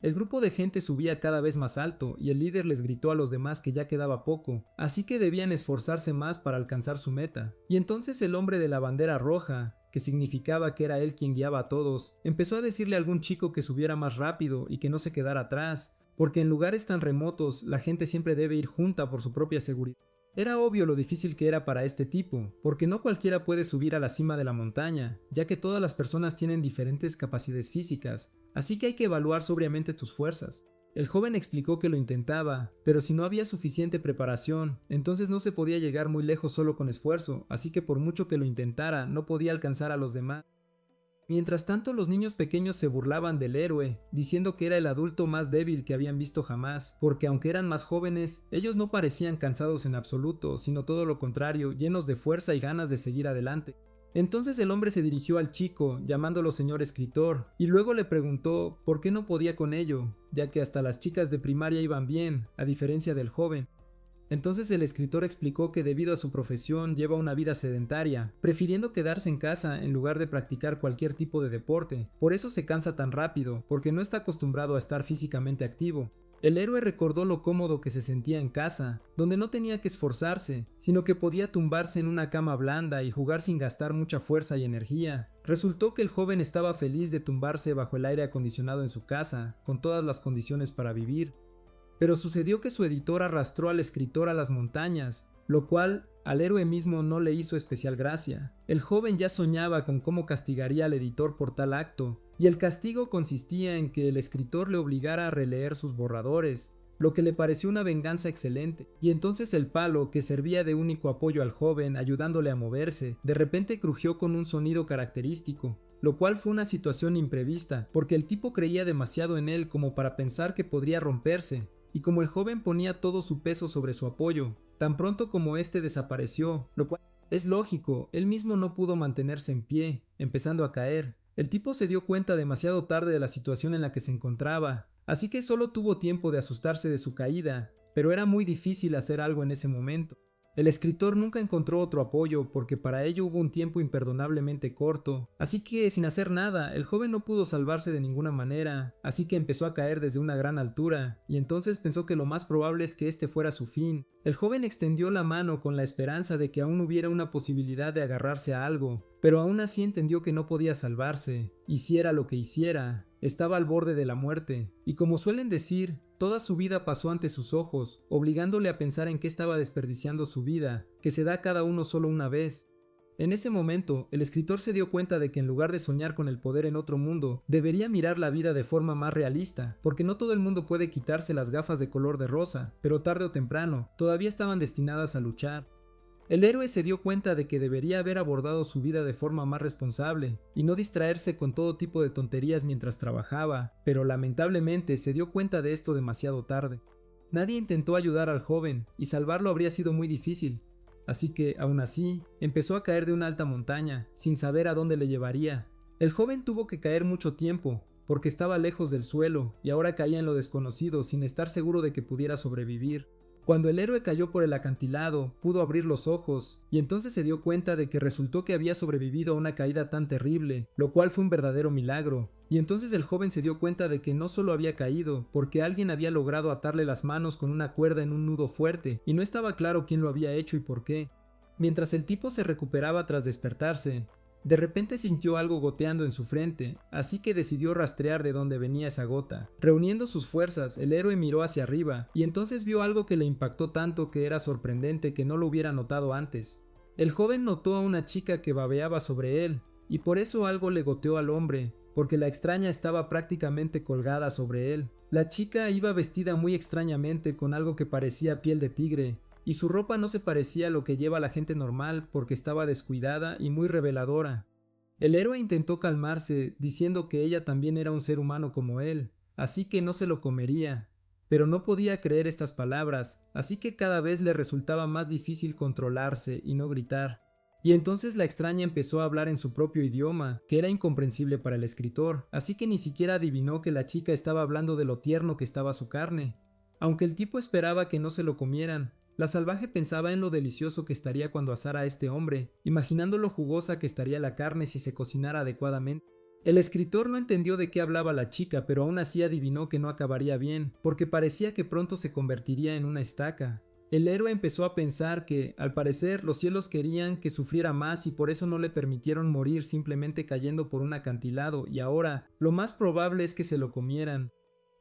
El grupo de gente subía cada vez más alto y el líder les gritó a los demás que ya quedaba poco, así que debían esforzarse más para alcanzar su meta. Y entonces el hombre de la bandera roja, que significaba que era él quien guiaba a todos, empezó a decirle a algún chico que subiera más rápido y que no se quedara atrás, porque en lugares tan remotos la gente siempre debe ir junta por su propia seguridad. Era obvio lo difícil que era para este tipo, porque no cualquiera puede subir a la cima de la montaña, ya que todas las personas tienen diferentes capacidades físicas, así que hay que evaluar sobriamente tus fuerzas. El joven explicó que lo intentaba, pero si no había suficiente preparación, entonces no se podía llegar muy lejos solo con esfuerzo, así que por mucho que lo intentara, no podía alcanzar a los demás. Mientras tanto, los niños pequeños se burlaban del héroe, diciendo que era el adulto más débil que habían visto jamás, porque aunque eran más jóvenes, ellos no parecían cansados en absoluto, sino todo lo contrario, llenos de fuerza y ganas de seguir adelante. Entonces el hombre se dirigió al chico, llamándolo señor escritor, y luego le preguntó por qué no podía con ello, ya que hasta las chicas de primaria iban bien, a diferencia del joven. Entonces el escritor explicó que debido a su profesión lleva una vida sedentaria, prefiriendo quedarse en casa en lugar de practicar cualquier tipo de deporte. Por eso se cansa tan rápido, porque no está acostumbrado a estar físicamente activo. El héroe recordó lo cómodo que se sentía en casa, donde no tenía que esforzarse, sino que podía tumbarse en una cama blanda y jugar sin gastar mucha fuerza y energía. Resultó que el joven estaba feliz de tumbarse bajo el aire acondicionado en su casa, con todas las condiciones para vivir. Pero sucedió que su editor arrastró al escritor a las montañas, lo cual al héroe mismo no le hizo especial gracia. El joven ya soñaba con cómo castigaría al editor por tal acto, y el castigo consistía en que el escritor le obligara a releer sus borradores, lo que le pareció una venganza excelente. Y entonces el palo, que servía de único apoyo al joven, ayudándole a moverse, de repente crujió con un sonido característico, lo cual fue una situación imprevista, porque el tipo creía demasiado en él como para pensar que podría romperse. Y como el joven ponía todo su peso sobre su apoyo, tan pronto como este desapareció, lo cual es lógico, él mismo no pudo mantenerse en pie, empezando a caer. El tipo se dio cuenta demasiado tarde de la situación en la que se encontraba, así que solo tuvo tiempo de asustarse de su caída, pero era muy difícil hacer algo en ese momento. El escritor nunca encontró otro apoyo porque para ello hubo un tiempo imperdonablemente corto, así que sin hacer nada, el joven no pudo salvarse de ninguna manera, así que empezó a caer desde una gran altura, y entonces pensó que lo más probable es que este fuera su fin. El joven extendió la mano con la esperanza de que aún hubiera una posibilidad de agarrarse a algo, pero aún así entendió que no podía salvarse, hiciera lo que hiciera, estaba al borde de la muerte, y como suelen decir, toda su vida pasó ante sus ojos, obligándole a pensar en que estaba desperdiciando su vida, que se da cada uno solo una vez. En ese momento, el escritor se dio cuenta de que en lugar de soñar con el poder en otro mundo, debería mirar la vida de forma más realista, porque no todo el mundo puede quitarse las gafas de color de rosa, pero tarde o temprano, todavía estaban destinadas a luchar. El héroe se dio cuenta de que debería haber abordado su vida de forma más responsable y no distraerse con todo tipo de tonterías mientras trabajaba, pero lamentablemente se dio cuenta de esto demasiado tarde. Nadie intentó ayudar al joven y salvarlo habría sido muy difícil, así que, aún así, empezó a caer de una alta montaña, sin saber a dónde le llevaría. El joven tuvo que caer mucho tiempo, porque estaba lejos del suelo y ahora caía en lo desconocido sin estar seguro de que pudiera sobrevivir. Cuando el héroe cayó por el acantilado, pudo abrir los ojos, y entonces se dio cuenta de que resultó que había sobrevivido a una caída tan terrible, lo cual fue un verdadero milagro. Y entonces el joven se dio cuenta de que no solo había caído, porque alguien había logrado atarle las manos con una cuerda en un nudo fuerte, y no estaba claro quién lo había hecho y por qué. Mientras el tipo se recuperaba tras despertarse, de repente sintió algo goteando en su frente, así que decidió rastrear de dónde venía esa gota. Reuniendo sus fuerzas, el héroe miró hacia arriba, y entonces vio algo que le impactó tanto que era sorprendente que no lo hubiera notado antes. El joven notó a una chica que babeaba sobre él, y por eso algo le goteó al hombre, porque la extraña estaba prácticamente colgada sobre él. La chica iba vestida muy extrañamente con algo que parecía piel de tigre, y su ropa no se parecía a lo que lleva la gente normal porque estaba descuidada y muy reveladora. El héroe intentó calmarse, diciendo que ella también era un ser humano como él, así que no se lo comería. Pero no podía creer estas palabras, así que cada vez le resultaba más difícil controlarse y no gritar. Y entonces la extraña empezó a hablar en su propio idioma, que era incomprensible para el escritor, así que ni siquiera adivinó que la chica estaba hablando de lo tierno que estaba su carne. Aunque el tipo esperaba que no se lo comieran, la salvaje pensaba en lo delicioso que estaría cuando asara a este hombre, imaginando lo jugosa que estaría la carne si se cocinara adecuadamente. El escritor no entendió de qué hablaba la chica, pero aún así adivinó que no acabaría bien, porque parecía que pronto se convertiría en una estaca. El héroe empezó a pensar que, al parecer, los cielos querían que sufriera más y por eso no le permitieron morir simplemente cayendo por un acantilado, y ahora lo más probable es que se lo comieran.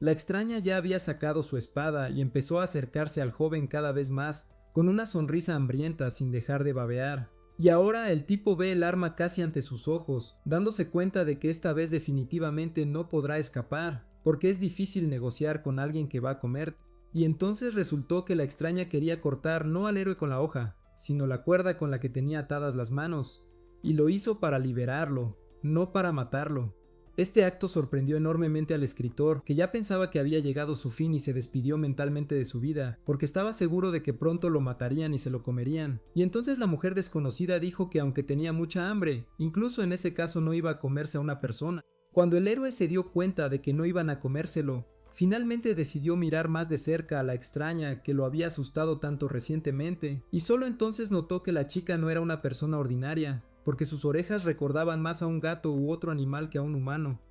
La extraña ya había sacado su espada y empezó a acercarse al joven cada vez más, con una sonrisa hambrienta sin dejar de babear. Y ahora el tipo ve el arma casi ante sus ojos, dándose cuenta de que esta vez definitivamente no podrá escapar, porque es difícil negociar con alguien que va a comer. Y entonces resultó que la extraña quería cortar no al héroe con la hoja, sino la cuerda con la que tenía atadas las manos, y lo hizo para liberarlo, no para matarlo. Este acto sorprendió enormemente al escritor, que ya pensaba que había llegado su fin y se despidió mentalmente de su vida, porque estaba seguro de que pronto lo matarían y se lo comerían. Y entonces la mujer desconocida dijo que aunque tenía mucha hambre, incluso en ese caso no iba a comerse a una persona. Cuando el héroe se dio cuenta de que no iban a comérselo, finalmente decidió mirar más de cerca a la extraña que lo había asustado tanto recientemente, y solo entonces notó que la chica no era una persona ordinaria, porque sus orejas recordaban más a un gato u otro animal que a un humano.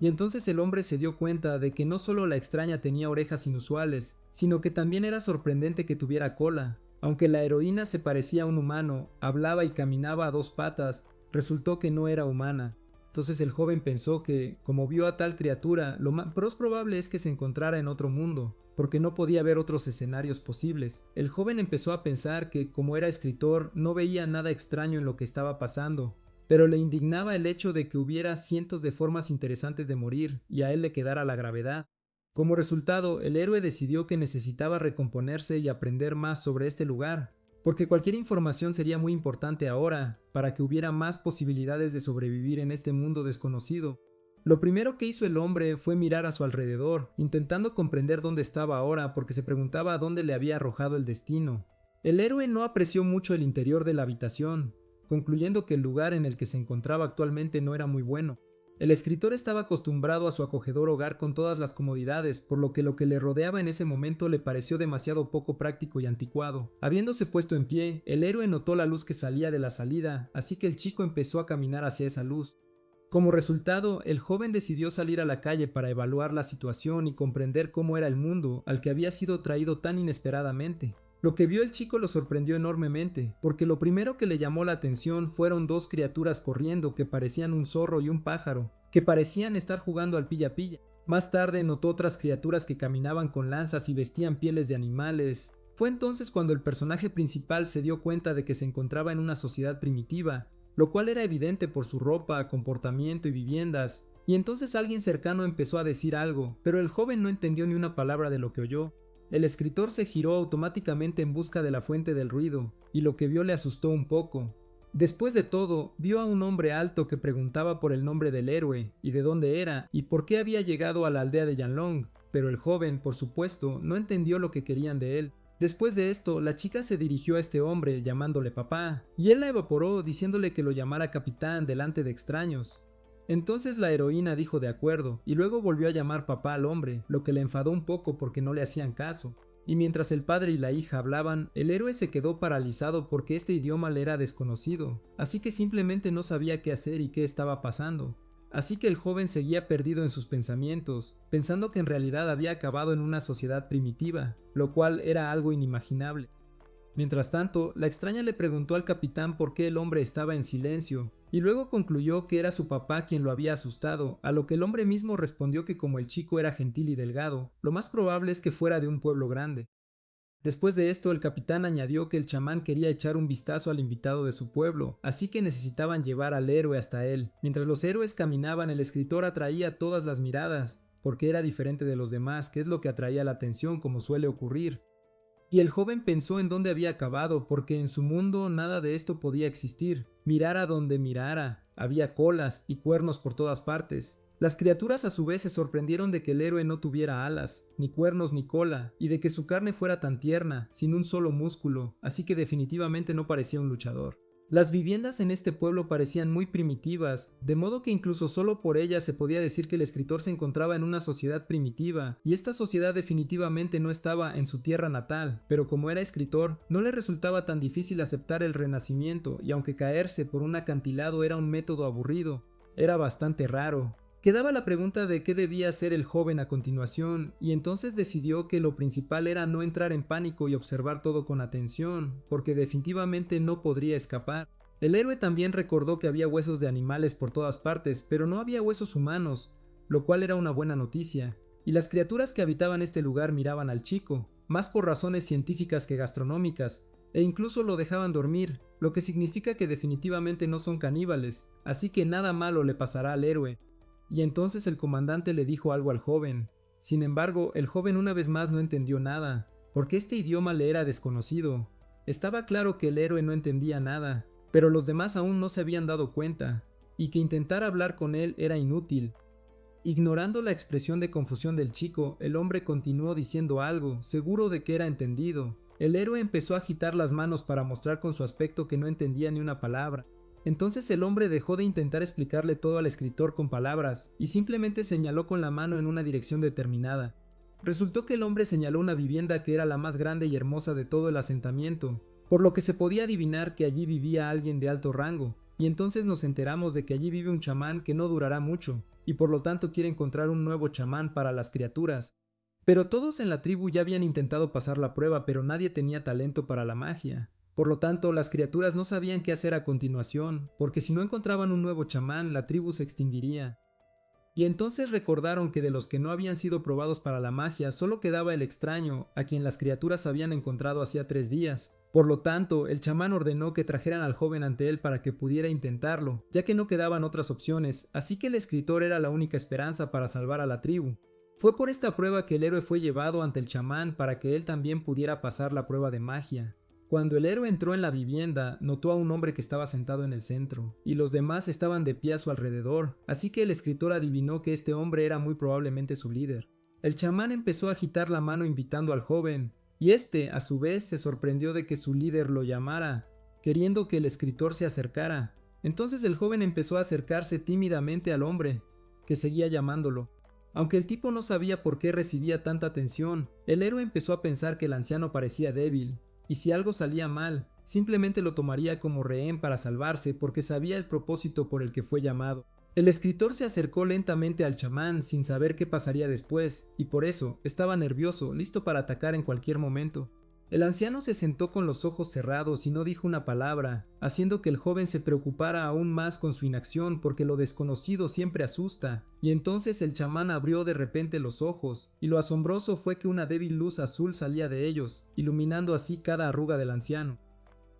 Y entonces el hombre se dio cuenta de que no solo la extraña tenía orejas inusuales, sino que también era sorprendente que tuviera cola. Aunque la heroína se parecía a un humano, hablaba y caminaba a dos patas, resultó que no era humana. Entonces el joven pensó que, como vio a tal criatura, lo más probable es que se encontrara en otro mundo, porque no podía ver otros escenarios posibles. El joven empezó a pensar que, como era escritor, no veía nada extraño en lo que estaba pasando, pero le indignaba el hecho de que hubiera cientos de formas interesantes de morir, y a él le quedara la gravedad. Como resultado, el héroe decidió que necesitaba recomponerse y aprender más sobre este lugar, porque cualquier información sería muy importante ahora, para que hubiera más posibilidades de sobrevivir en este mundo desconocido. Lo primero que hizo el hombre fue mirar a su alrededor, intentando comprender dónde estaba ahora, porque se preguntaba a dónde le había arrojado el destino. El héroe no apreció mucho el interior de la habitación, concluyendo que el lugar en el que se encontraba actualmente no era muy bueno. El escritor estaba acostumbrado a su acogedor hogar con todas las comodidades, por lo que le rodeaba en ese momento le pareció demasiado poco práctico y anticuado. Habiéndose puesto en pie, el héroe notó la luz que salía de la salida, así que el chico empezó a caminar hacia esa luz. Como resultado, el joven decidió salir a la calle para evaluar la situación y comprender cómo era el mundo al que había sido traído tan inesperadamente. Lo que vio el chico lo sorprendió enormemente, porque lo primero que le llamó la atención fueron dos criaturas corriendo que parecían un zorro y un pájaro, que parecían estar jugando al pilla-pilla. Más tarde notó otras criaturas que caminaban con lanzas y vestían pieles de animales. Fue entonces cuando el personaje principal se dio cuenta de que se encontraba en una sociedad primitiva, lo cual era evidente por su ropa, comportamiento y viviendas, y entonces alguien cercano empezó a decir algo, pero el joven no entendió ni una palabra de lo que oyó. El escritor se giró automáticamente en busca de la fuente del ruido, y lo que vio le asustó un poco. Después de todo, vio a un hombre alto que preguntaba por el nombre del héroe, y de dónde era, y por qué había llegado a la aldea de Yanlong, pero el joven, por supuesto, no entendió lo que querían de él. Después de esto, la chica se dirigió a este hombre llamándole papá, y él la evaporó diciéndole que lo llamara capitán delante de extraños. Entonces la heroína dijo de acuerdo, y luego volvió a llamar papá al hombre, lo que le enfadó un poco porque no le hacían caso. Y mientras el padre y la hija hablaban, el héroe se quedó paralizado porque este idioma le era desconocido, así que simplemente no sabía qué hacer y qué estaba pasando. Así que el joven seguía perdido en sus pensamientos, pensando que en realidad había acabado en una sociedad primitiva, lo cual era algo inimaginable. Mientras tanto, la extraña le preguntó al capitán por qué el hombre estaba en silencio, y luego concluyó que era su papá quien lo había asustado, a lo que el hombre mismo respondió que como el chico era gentil y delgado, lo más probable es que fuera de un pueblo grande. Después de esto, el capitán añadió que el chamán quería echar un vistazo al invitado de su pueblo, así que necesitaban llevar al héroe hasta él. Mientras los héroes caminaban, el escritor atraía todas las miradas, porque era diferente de los demás, que es lo que atraía la atención como suele ocurrir. Y el joven pensó en dónde había acabado, porque en su mundo nada de esto podía existir. Mirara donde mirara, había colas y cuernos por todas partes. Las criaturas a su vez se sorprendieron de que el héroe no tuviera alas, ni cuernos ni cola, y de que su carne fuera tan tierna, sin un solo músculo, así que definitivamente no parecía un luchador. Las viviendas en este pueblo parecían muy primitivas, de modo que incluso solo por ellas se podía decir que el escritor se encontraba en una sociedad primitiva, y esta sociedad definitivamente no estaba en su tierra natal, pero como era escritor, no le resultaba tan difícil aceptar el renacimiento, y aunque caerse por un acantilado era un método aburrido, Era bastante raro. Quedaba la pregunta de qué debía hacer el joven a continuación, y entonces decidió que lo principal era no entrar en pánico y observar todo con atención, porque definitivamente no podría escapar. El héroe también recordó que había huesos de animales por todas partes, pero no había huesos humanos, lo cual era una buena noticia, y las criaturas que habitaban este lugar miraban al chico, más por razones científicas que gastronómicas, e incluso lo dejaban dormir, lo que significa que definitivamente no son caníbales, así que nada malo le pasará al héroe. Y entonces el comandante le dijo algo al joven. Sin embargo, el joven una vez más no entendió nada, porque este idioma le era desconocido. Estaba claro que el héroe no entendía nada, pero los demás aún no se habían dado cuenta, y que intentar hablar con él era inútil. Ignorando la expresión de confusión del chico, el hombre continuó diciendo algo, seguro de que era entendido. El héroe empezó a agitar las manos para mostrar con su aspecto que no entendía ni una palabra. Entonces el hombre dejó de intentar explicarle todo al escritor con palabras y simplemente señaló con la mano en una dirección determinada. Resultó que el hombre señaló una vivienda que era la más grande y hermosa de todo el asentamiento, por lo que se podía adivinar que allí vivía alguien de alto rango, y entonces nos enteramos de que allí vive un chamán que no durará mucho, y por lo tanto quiere encontrar un nuevo chamán para las criaturas. Pero todos en la tribu ya habían intentado pasar la prueba, pero nadie tenía talento para la magia. Por lo tanto, las criaturas no sabían qué hacer a continuación, porque si no encontraban un nuevo chamán, la tribu se extinguiría. Y entonces recordaron que de los que no habían sido probados para la magia, solo quedaba el extraño, a quien las criaturas habían encontrado hacía 3 días. Por lo tanto, el chamán ordenó que trajeran al joven ante él para que pudiera intentarlo, ya que no quedaban otras opciones, así que el escritor era la única esperanza para salvar a la tribu. Fue por esta prueba que el héroe fue llevado ante el chamán para que él también pudiera pasar la prueba de magia. Cuando el héroe entró en la vivienda, notó a un hombre que estaba sentado en el centro, y los demás estaban de pie a su alrededor, así que el escritor adivinó que este hombre era muy probablemente su líder. El chamán empezó a agitar la mano invitando al joven, y este, a su vez, se sorprendió de que su líder lo llamara, queriendo que el escritor se acercara. Entonces el joven empezó a acercarse tímidamente al hombre, que seguía llamándolo. Aunque el tipo no sabía por qué recibía tanta atención, el héroe empezó a pensar que el anciano parecía débil, y si algo salía mal, simplemente lo tomaría como rehén para salvarse porque sabía el propósito por el que fue llamado. El escritor se acercó lentamente al chamán sin saber qué pasaría después, y por eso estaba nervioso, listo para atacar en cualquier momento. El anciano se sentó con los ojos cerrados y no dijo una palabra, haciendo que el joven se preocupara aún más con su inacción porque lo desconocido siempre asusta, y entonces el chamán abrió de repente los ojos, y lo asombroso fue que una débil luz azul salía de ellos, iluminando así cada arruga del anciano.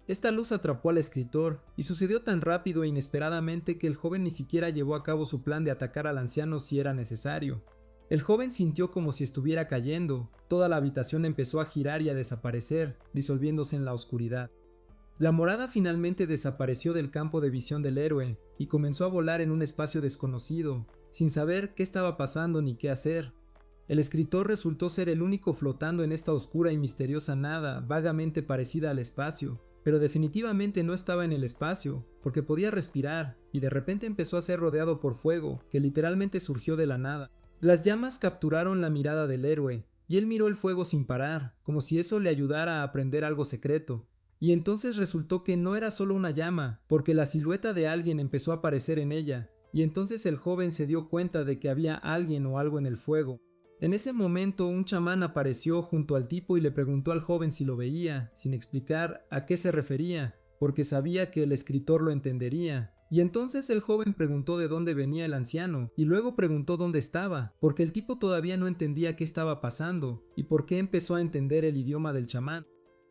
Esta luz atrapó al escritor, y sucedió tan rápido e inesperadamente que el joven ni siquiera llevó a cabo su plan de atacar al anciano si era necesario. El joven sintió como si estuviera cayendo, toda la habitación empezó a girar y a desaparecer, disolviéndose en la oscuridad. La morada finalmente desapareció del campo de visión del héroe, y comenzó a volar en un espacio desconocido, sin saber qué estaba pasando ni qué hacer. El escritor resultó ser el único flotando en esta oscura y misteriosa nada, vagamente parecida al espacio, pero definitivamente no estaba en el espacio, porque podía respirar, y de repente empezó a ser rodeado por fuego, que literalmente surgió de la nada. Las llamas capturaron la mirada del héroe, y él miró el fuego sin parar, como si eso le ayudara a aprender algo secreto. Y entonces resultó que no era solo una llama, porque la silueta de alguien empezó a aparecer en ella, y entonces el joven se dio cuenta de que había alguien o algo en el fuego. En ese momento un chamán apareció junto al tipo y le preguntó al joven si lo veía, sin explicar a qué se refería, porque sabía que el escritor lo entendería. Y entonces el joven preguntó de dónde venía el anciano, y luego preguntó dónde estaba, porque el tipo todavía no entendía qué estaba pasando, y por qué empezó a entender el idioma del chamán.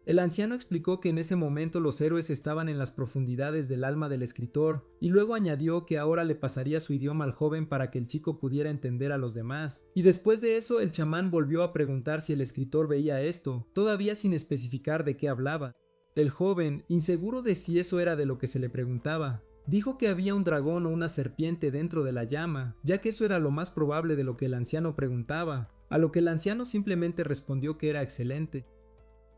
El anciano explicó que en ese momento los héroes estaban en las profundidades del alma del escritor, y luego añadió que ahora le pasaría su idioma al joven para que el chico pudiera entender a los demás. Y después de eso el chamán volvió a preguntar si el escritor veía esto, todavía sin especificar de qué hablaba. El joven, inseguro de si eso era de lo que se le preguntaba, dijo que había un dragón o una serpiente dentro de la llama, ya que eso era lo más probable de lo que el anciano preguntaba, a lo que el anciano simplemente respondió que era excelente.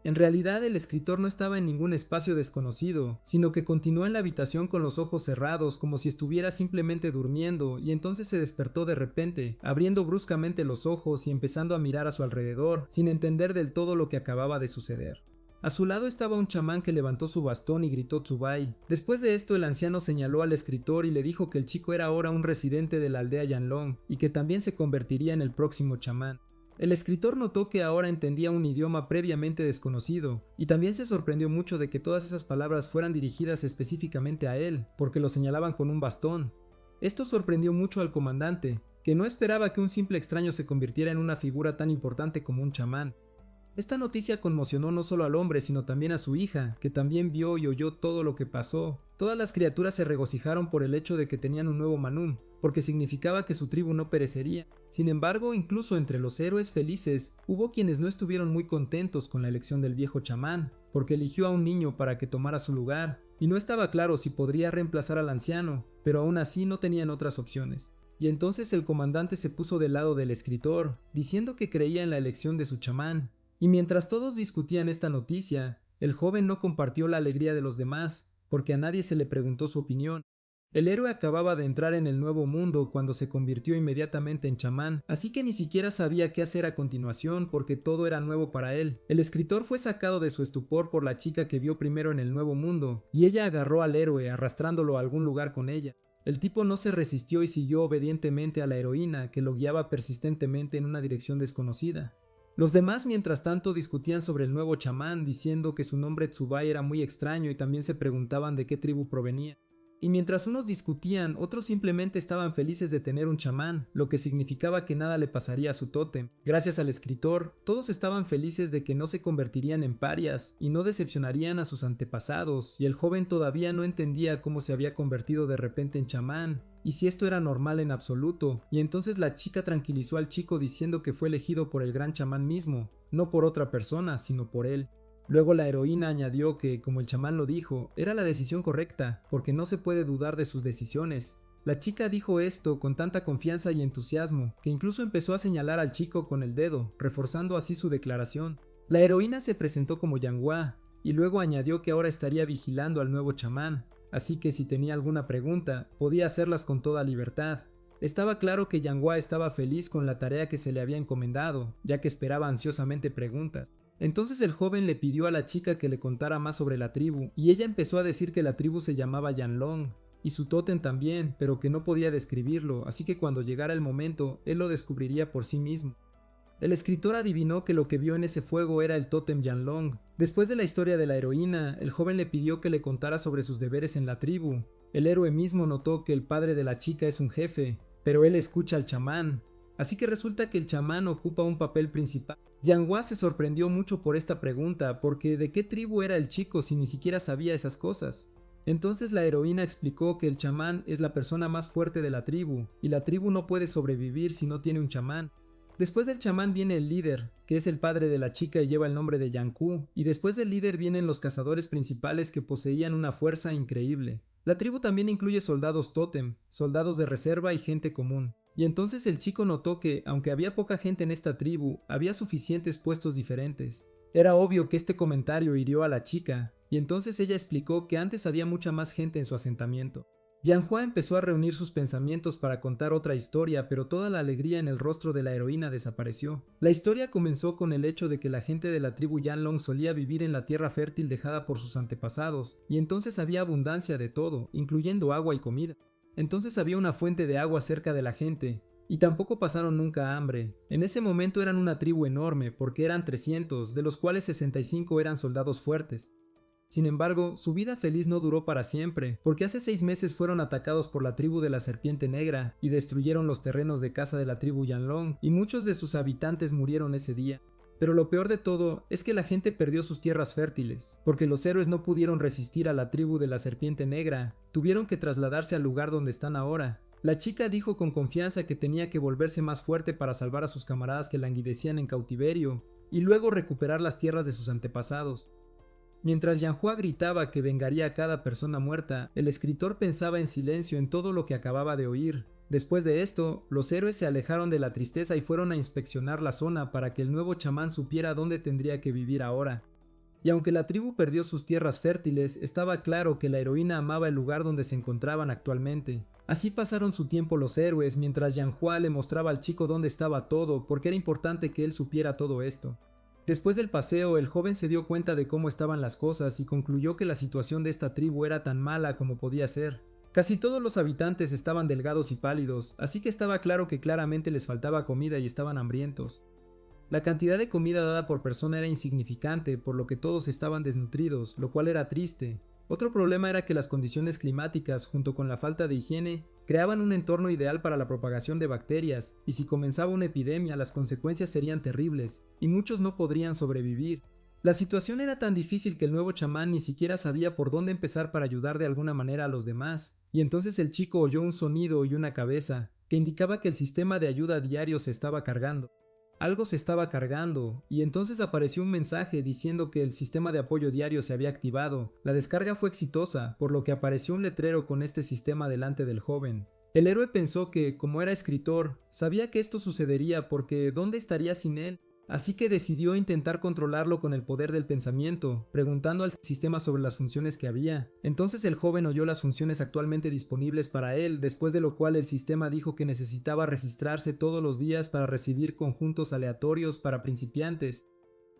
En realidad el escritor no estaba en ningún espacio desconocido, sino que continuó en la habitación con los ojos cerrados como si estuviera simplemente durmiendo, y entonces se despertó de repente, abriendo bruscamente los ojos y empezando a mirar a su alrededor, sin entender del todo lo que acababa de suceder. A su lado estaba un chamán que levantó su bastón y gritó Tsubai. Después de esto, el anciano señaló al escritor y le dijo que el chico era ahora un residente de la aldea Yanlong y que también se convertiría en el próximo chamán. El escritor notó que ahora entendía un idioma previamente desconocido, y también se sorprendió mucho de que todas esas palabras fueran dirigidas específicamente a él, porque lo señalaban con un bastón. Esto sorprendió mucho al comandante, que no esperaba que un simple extraño se convirtiera en una figura tan importante como un chamán. Esta noticia conmocionó no solo al hombre, sino también a su hija, que también vio y oyó todo lo que pasó. Todas las criaturas se regocijaron por el hecho de que tenían un nuevo Manum, porque significaba que su tribu no perecería. Sin embargo, incluso entre los héroes felices, hubo quienes no estuvieron muy contentos con la elección del viejo chamán, porque eligió a un niño para que tomara su lugar, y no estaba claro si podría reemplazar al anciano, pero aún así no tenían otras opciones. Y entonces el comandante se puso del lado del escritor, diciendo que creía en la elección de su chamán. Y mientras todos discutían esta noticia, el joven no compartió la alegría de los demás, porque a nadie se le preguntó su opinión. El héroe acababa de entrar en el nuevo mundo cuando se convirtió inmediatamente en chamán, así que ni siquiera sabía qué hacer a continuación porque todo era nuevo para él. El escritor fue sacado de su estupor por la chica que vio primero en el nuevo mundo, y ella agarró al héroe arrastrándolo a algún lugar con ella. El tipo no se resistió y siguió obedientemente a la heroína que lo guiaba persistentemente en una dirección desconocida. Los demás mientras tanto discutían sobre el nuevo chamán, diciendo que su nombre Tsubai era muy extraño y también se preguntaban de qué tribu provenía. Y mientras unos discutían, otros simplemente estaban felices de tener un chamán, lo que significaba que nada le pasaría a su tótem. Gracias al escritor, todos estaban felices de que no se convertirían en parias y no decepcionarían a sus antepasados, y el joven todavía no entendía cómo se había convertido de repente en chamán, y si esto era normal en absoluto, y entonces la chica tranquilizó al chico diciendo que fue elegido por el gran chamán mismo, no por otra persona, sino por él. Luego la heroína añadió que, como el chamán lo dijo, era la decisión correcta, porque no se puede dudar de sus decisiones. La chica dijo esto con tanta confianza y entusiasmo, que incluso empezó a señalar al chico con el dedo, reforzando así su declaración. La heroína se presentó como Yanghua, y luego añadió que ahora estaría vigilando al nuevo chamán, así que si tenía alguna pregunta, podía hacerlas con toda libertad. Estaba claro que Yanghua estaba feliz con la tarea que se le había encomendado, ya que esperaba ansiosamente preguntas. Entonces el joven le pidió a la chica que le contara más sobre la tribu, y ella empezó a decir que la tribu se llamaba Yanlong, y su tótem también, pero que no podía describirlo, así que cuando llegara el momento, él lo descubriría por sí mismo. El escritor adivinó que lo que vio en ese fuego era el tótem Yanlong. Después de la historia de la heroína, el joven le pidió que le contara sobre sus deberes en la tribu. El héroe mismo notó que el padre de la chica es un jefe, pero él escucha al chamán, así que resulta que el chamán ocupa un papel principal. Yanghua se sorprendió mucho por esta pregunta, porque ¿de qué tribu era el chico si ni siquiera sabía esas cosas? Entonces la heroína explicó que el chamán es la persona más fuerte de la tribu, y la tribu no puede sobrevivir si no tiene un chamán. Después del chamán viene el líder, que es el padre de la chica y lleva el nombre de Yanku, y después del líder vienen los cazadores principales que poseían una fuerza increíble. La tribu también incluye soldados tótem, soldados de reserva y gente común. Y entonces el chico notó que, aunque había poca gente en esta tribu, había suficientes puestos diferentes. Era obvio que este comentario hirió a la chica, y entonces ella explicó que antes había mucha más gente en su asentamiento. Yanghua empezó a reunir sus pensamientos para contar otra historia, pero toda la alegría en el rostro de la heroína desapareció. La historia comenzó con el hecho de que la gente de la tribu Yanlong solía vivir en la tierra fértil dejada por sus antepasados, y entonces había abundancia de todo, incluyendo agua y comida. Entonces había una fuente de agua cerca de la gente, y tampoco pasaron nunca hambre. En ese momento eran una tribu enorme, porque eran 300, de los cuales 65 eran soldados fuertes. Sin embargo, su vida feliz no duró para siempre, porque hace 6 meses fueron atacados por la tribu de la Serpiente Negra y destruyeron los terrenos de caza de la tribu Yanlong, y muchos de sus habitantes murieron ese día. Pero lo peor de todo es que la gente perdió sus tierras fértiles, porque los héroes no pudieron resistir a la tribu de la Serpiente Negra, tuvieron que trasladarse al lugar donde están ahora. La chica dijo con confianza que tenía que volverse más fuerte para salvar a sus camaradas que languidecían en cautiverio, y luego recuperar las tierras de sus antepasados. Mientras Yanghua gritaba que vengaría a cada persona muerta, el escritor pensaba en silencio en todo lo que acababa de oír. Después de esto, los héroes se alejaron de la tristeza y fueron a inspeccionar la zona para que el nuevo chamán supiera dónde tendría que vivir ahora. Y aunque la tribu perdió sus tierras fértiles, estaba claro que la heroína amaba el lugar donde se encontraban actualmente. Así pasaron su tiempo los héroes mientras Yanghua le mostraba al chico dónde estaba todo, porque era importante que él supiera todo esto. Después del paseo, el joven se dio cuenta de cómo estaban las cosas y concluyó que la situación de esta tribu era tan mala como podía ser. Casi todos los habitantes estaban delgados y pálidos, así que estaba claro que claramente les faltaba comida y estaban hambrientos. La cantidad de comida dada por persona era insignificante, por lo que todos estaban desnutridos, lo cual era triste. Otro problema era que las condiciones climáticas, junto con la falta de higiene, creaban un entorno ideal para la propagación de bacterias, y si comenzaba una epidemia, las consecuencias serían terribles, y muchos no podrían sobrevivir. La situación era tan difícil que el nuevo chamán ni siquiera sabía por dónde empezar para ayudar de alguna manera a los demás, y entonces el chico oyó un sonido y una cabeza, que indicaba que el sistema de ayuda diario se estaba cargando. Algo se estaba cargando, y entonces apareció un mensaje diciendo que el sistema de apoyo diario se había activado. La descarga fue exitosa, por lo que apareció un letrero con este sistema delante del joven. El héroe pensó que, como era escritor, sabía que esto sucedería porque ¿dónde estaría sin él? Así que decidió intentar controlarlo con el poder del pensamiento, preguntando al sistema sobre las funciones que había. Entonces el joven oyó las funciones actualmente disponibles para él, después de lo cual el sistema dijo que necesitaba registrarse todos los días para recibir conjuntos aleatorios para principiantes.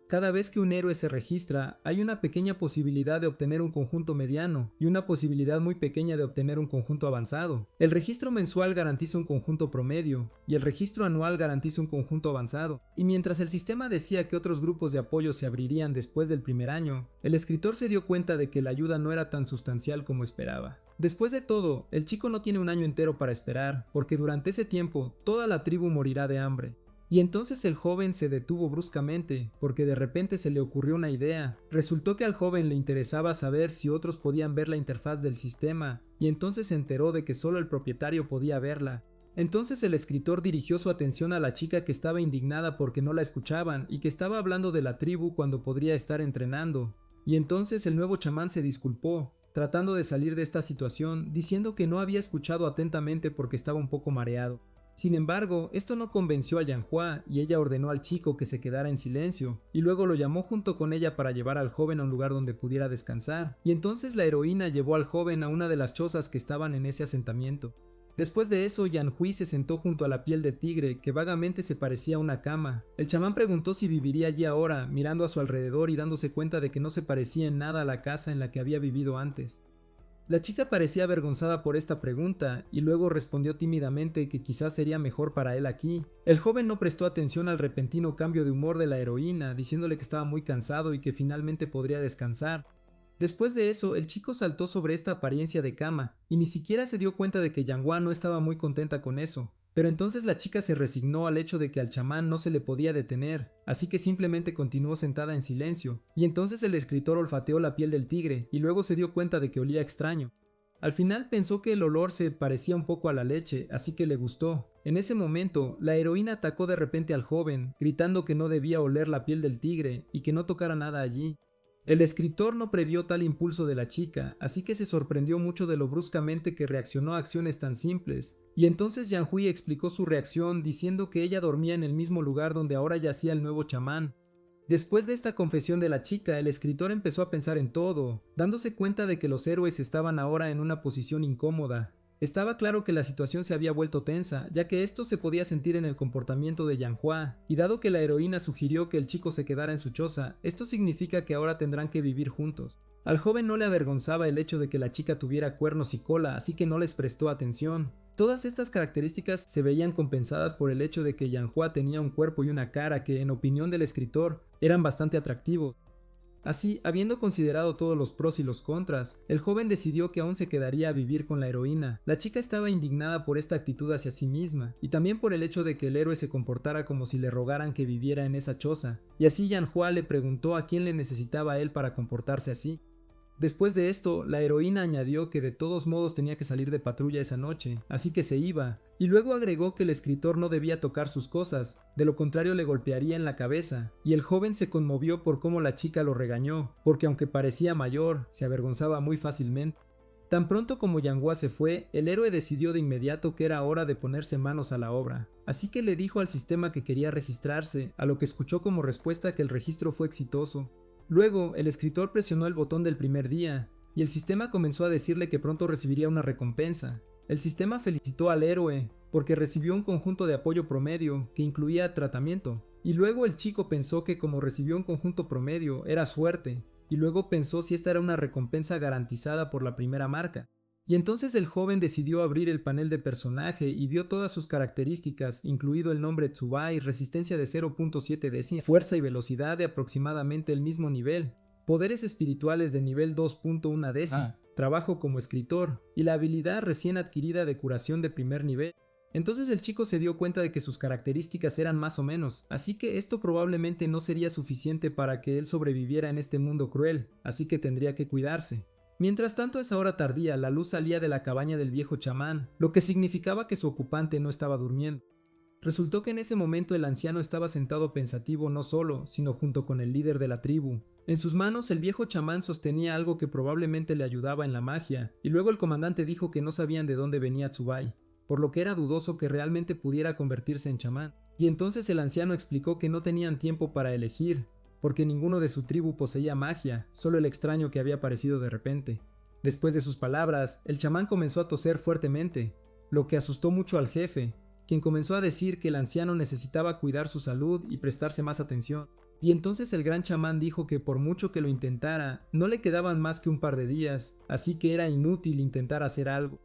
Cada vez que un héroe se registra, hay una pequeña posibilidad de obtener un conjunto mediano y una posibilidad muy pequeña de obtener un conjunto avanzado. El registro mensual garantiza un conjunto promedio y el registro anual garantiza un conjunto avanzado. Y mientras el sistema decía que otros grupos de apoyo se abrirían después del primer año, el escritor se dio cuenta de que la ayuda no era tan sustancial como esperaba. Después de todo, el chico no tiene un año entero para esperar, porque durante ese tiempo toda la tribu morirá de hambre. Y entonces el joven se detuvo bruscamente, porque de repente se le ocurrió una idea. Resultó que al joven le interesaba saber si otros podían ver la interfaz del sistema, y entonces se enteró de que solo el propietario podía verla. Entonces el escritor dirigió su atención a la chica que estaba indignada porque no la escuchaban y que estaba hablando de la tribu cuando podría estar entrenando. Y entonces el nuevo chamán se disculpó, tratando de salir de esta situación, diciendo que no había escuchado atentamente porque estaba un poco mareado. Sin embargo, esto no convenció a Yanhua y ella ordenó al chico que se quedara en silencio, y luego lo llamó junto con ella para llevar al joven a un lugar donde pudiera descansar, y entonces la heroína llevó al joven a una de las chozas que estaban en ese asentamiento. Después de eso, Yanhui se sentó junto a la piel de tigre, que vagamente se parecía a una cama. El chamán preguntó si viviría allí ahora, mirando a su alrededor y dándose cuenta de que no se parecía en nada a la casa en la que había vivido antes. La chica parecía avergonzada por esta pregunta y luego respondió tímidamente que quizás sería mejor para él aquí. El joven no prestó atención al repentino cambio de humor de la heroína, diciéndole que estaba muy cansado y que finalmente podría descansar. Después de eso, el chico saltó sobre esta apariencia de cama y ni siquiera se dio cuenta de que Yanhua no estaba muy contenta con eso. Pero entonces la chica se resignó al hecho de que al chamán no se le podía detener, así que simplemente continuó sentada en silencio, y entonces el escritor olfateó la piel del tigre y luego se dio cuenta de que olía extraño. Al final pensó que el olor se parecía un poco a la leche, así que le gustó. En ese momento, la heroína atacó de repente al joven, gritando que no debía oler la piel del tigre y que no tocara nada allí. El escritor no previó tal impulso de la chica, así que se sorprendió mucho de lo bruscamente que reaccionó a acciones tan simples, y entonces Yanhui explicó su reacción diciendo que ella dormía en el mismo lugar donde ahora yacía el nuevo chamán. Después de esta confesión de la chica, el escritor empezó a pensar en todo, dándose cuenta de que los héroes estaban ahora en una posición incómoda. Estaba claro que la situación se había vuelto tensa, ya que esto se podía sentir en el comportamiento de Yanhua, y dado que la heroína sugirió que el chico se quedara en su choza, esto significa que ahora tendrán que vivir juntos. Al joven no le avergonzaba el hecho de que la chica tuviera cuernos y cola, así que no les prestó atención. Todas estas características se veían compensadas por el hecho de que Yanhua tenía un cuerpo y una cara que, en opinión del escritor, eran bastante atractivos. Así, habiendo considerado todos los pros y los contras, el joven decidió que aún se quedaría a vivir con la heroína. La chica estaba indignada por esta actitud hacia sí misma, y también por el hecho de que el héroe se comportara como si le rogaran que viviera en esa choza, y así Yanhua le preguntó a quién le necesitaba a él para comportarse así. Después de esto, la heroína añadió que de todos modos tenía que salir de patrulla esa noche, así que se iba, y luego agregó que el escritor no debía tocar sus cosas, de lo contrario le golpearía en la cabeza, y el joven se conmovió por cómo la chica lo regañó, porque aunque parecía mayor, se avergonzaba muy fácilmente. Tan pronto como Yanhua se fue, el héroe decidió de inmediato que era hora de ponerse manos a la obra, así que le dijo al sistema que quería registrarse, a lo que escuchó como respuesta que el registro fue exitoso. Luego, el escritor presionó el botón del primer día, y el sistema comenzó a decirle que pronto recibiría una recompensa. El sistema felicitó al héroe, porque recibió un conjunto de apoyo promedio que incluía tratamiento. Y luego el chico pensó que como recibió un conjunto promedio, era suerte, y luego pensó si esta era una recompensa garantizada por la primera marca. Y entonces el joven decidió abrir el panel de personaje y vio todas sus características, incluido el nombre Tsubai, resistencia de 0.7 décimas, fuerza y velocidad de aproximadamente el mismo nivel, poderes espirituales de nivel 2.1 décima, trabajo como escritor y la habilidad recién adquirida de curación de primer nivel. Entonces el chico se dio cuenta de que sus características eran más o menos, así que esto probablemente no sería suficiente para que él sobreviviera en este mundo cruel, así que tendría que cuidarse. Mientras tanto, a esa hora tardía, la luz salía de la cabaña del viejo chamán, lo que significaba que su ocupante no estaba durmiendo. Resultó que en ese momento el anciano estaba sentado pensativo no solo, sino junto con el líder de la tribu. En sus manos el viejo chamán sostenía algo que probablemente le ayudaba en la magia, y luego el comandante dijo que no sabían de dónde venía Tsubai, por lo que era dudoso que realmente pudiera convertirse en chamán. Y entonces el anciano explicó que no tenían tiempo para elegir, porque ninguno de su tribu poseía magia, solo el extraño que había aparecido de repente. Después de sus palabras, el chamán comenzó a toser fuertemente, lo que asustó mucho al jefe, quien comenzó a decir que el anciano necesitaba cuidar su salud y prestarse más atención. Y entonces el gran chamán dijo que por mucho que lo intentara, no le quedaban más que un par de días, así que era inútil intentar hacer algo.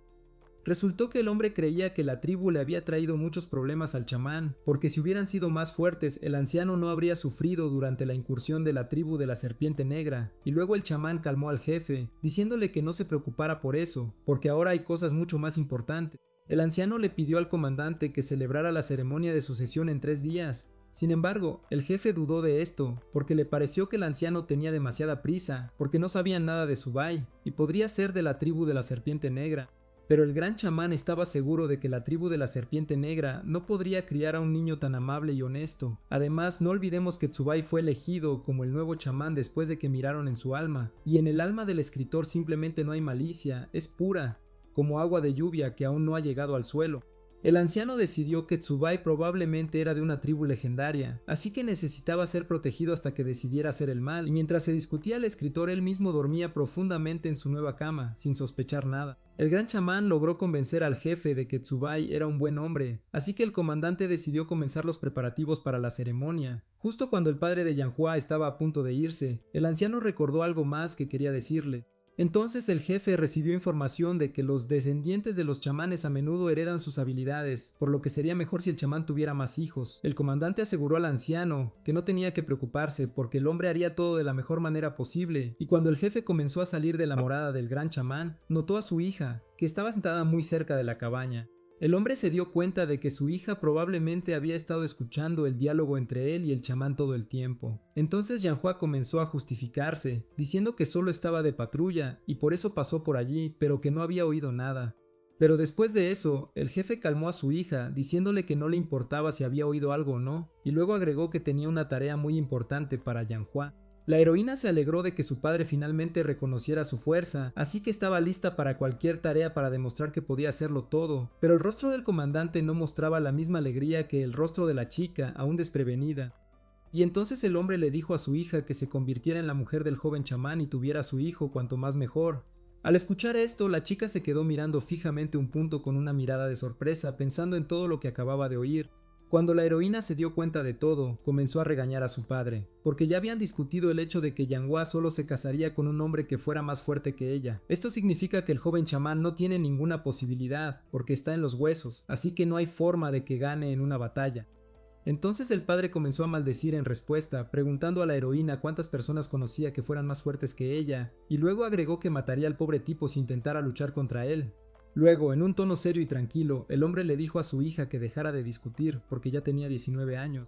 Resultó que el hombre creía que la tribu le había traído muchos problemas al chamán, porque si hubieran sido más fuertes, el anciano no habría sufrido durante la incursión de la tribu de la serpiente negra, y luego el chamán calmó al jefe, diciéndole que no se preocupara por eso, porque ahora hay cosas mucho más importantes. El anciano le pidió al comandante que celebrara la ceremonia de sucesión en 3 días. Sin embargo, el jefe dudó de esto, porque le pareció que el anciano tenía demasiada prisa, porque no sabían nada de Tsubai, y podría ser de la tribu de la serpiente negra. Pero el gran chamán estaba seguro de que la tribu de la serpiente negra no podría criar a un niño tan amable y honesto. Además, no olvidemos que Tsubai fue elegido como el nuevo chamán después de que miraron en su alma, y en el alma del escritor simplemente no hay malicia, es pura, como agua de lluvia que aún no ha llegado al suelo. El anciano decidió que Tsubai probablemente era de una tribu legendaria, así que necesitaba ser protegido hasta que decidiera hacer el mal, y mientras se discutía el escritor él mismo dormía profundamente en su nueva cama, sin sospechar nada. El gran chamán logró convencer al jefe de que Tsubai era un buen hombre, así que el comandante decidió comenzar los preparativos para la ceremonia. Justo cuando el padre de Yanhua estaba a punto de irse, el anciano recordó algo más que quería decirle. Entonces el jefe recibió información de que los descendientes de los chamanes a menudo heredan sus habilidades, por lo que sería mejor si el chamán tuviera más hijos. El comandante aseguró al anciano que no tenía que preocuparse porque el hombre haría todo de la mejor manera posible, y cuando el jefe comenzó a salir de la morada del gran chamán, notó a su hija, que estaba sentada muy cerca de la cabaña. El hombre se dio cuenta de que su hija probablemente había estado escuchando el diálogo entre él y el chamán todo el tiempo. Entonces Yanhua comenzó a justificarse, diciendo que solo estaba de patrulla y por eso pasó por allí, pero que no había oído nada. Pero después de eso, el jefe calmó a su hija, diciéndole que no le importaba si había oído algo o no, y luego agregó que tenía una tarea muy importante para Yanhua. La heroína se alegró de que su padre finalmente reconociera su fuerza, así que estaba lista para cualquier tarea para demostrar que podía hacerlo todo, pero el rostro del comandante no mostraba la misma alegría que el rostro de la chica, aún desprevenida. Y entonces el hombre le dijo a su hija que se convirtiera en la mujer del joven chamán y tuviera a su hijo cuanto más mejor. Al escuchar esto, la chica se quedó mirando fijamente un punto con una mirada de sorpresa, pensando en todo lo que acababa de oír. Cuando la heroína se dio cuenta de todo, comenzó a regañar a su padre, porque ya habían discutido el hecho de que Yanhua solo se casaría con un hombre que fuera más fuerte que ella. Esto significa que el joven chamán no tiene ninguna posibilidad, porque está en los huesos, así que no hay forma de que gane en una batalla. Entonces el padre comenzó a maldecir en respuesta, preguntando a la heroína cuántas personas conocía que fueran más fuertes que ella, y luego agregó que mataría al pobre tipo si intentara luchar contra él. Luego, en un tono serio y tranquilo, el hombre le dijo a su hija que dejara de discutir porque ya tenía 19 años.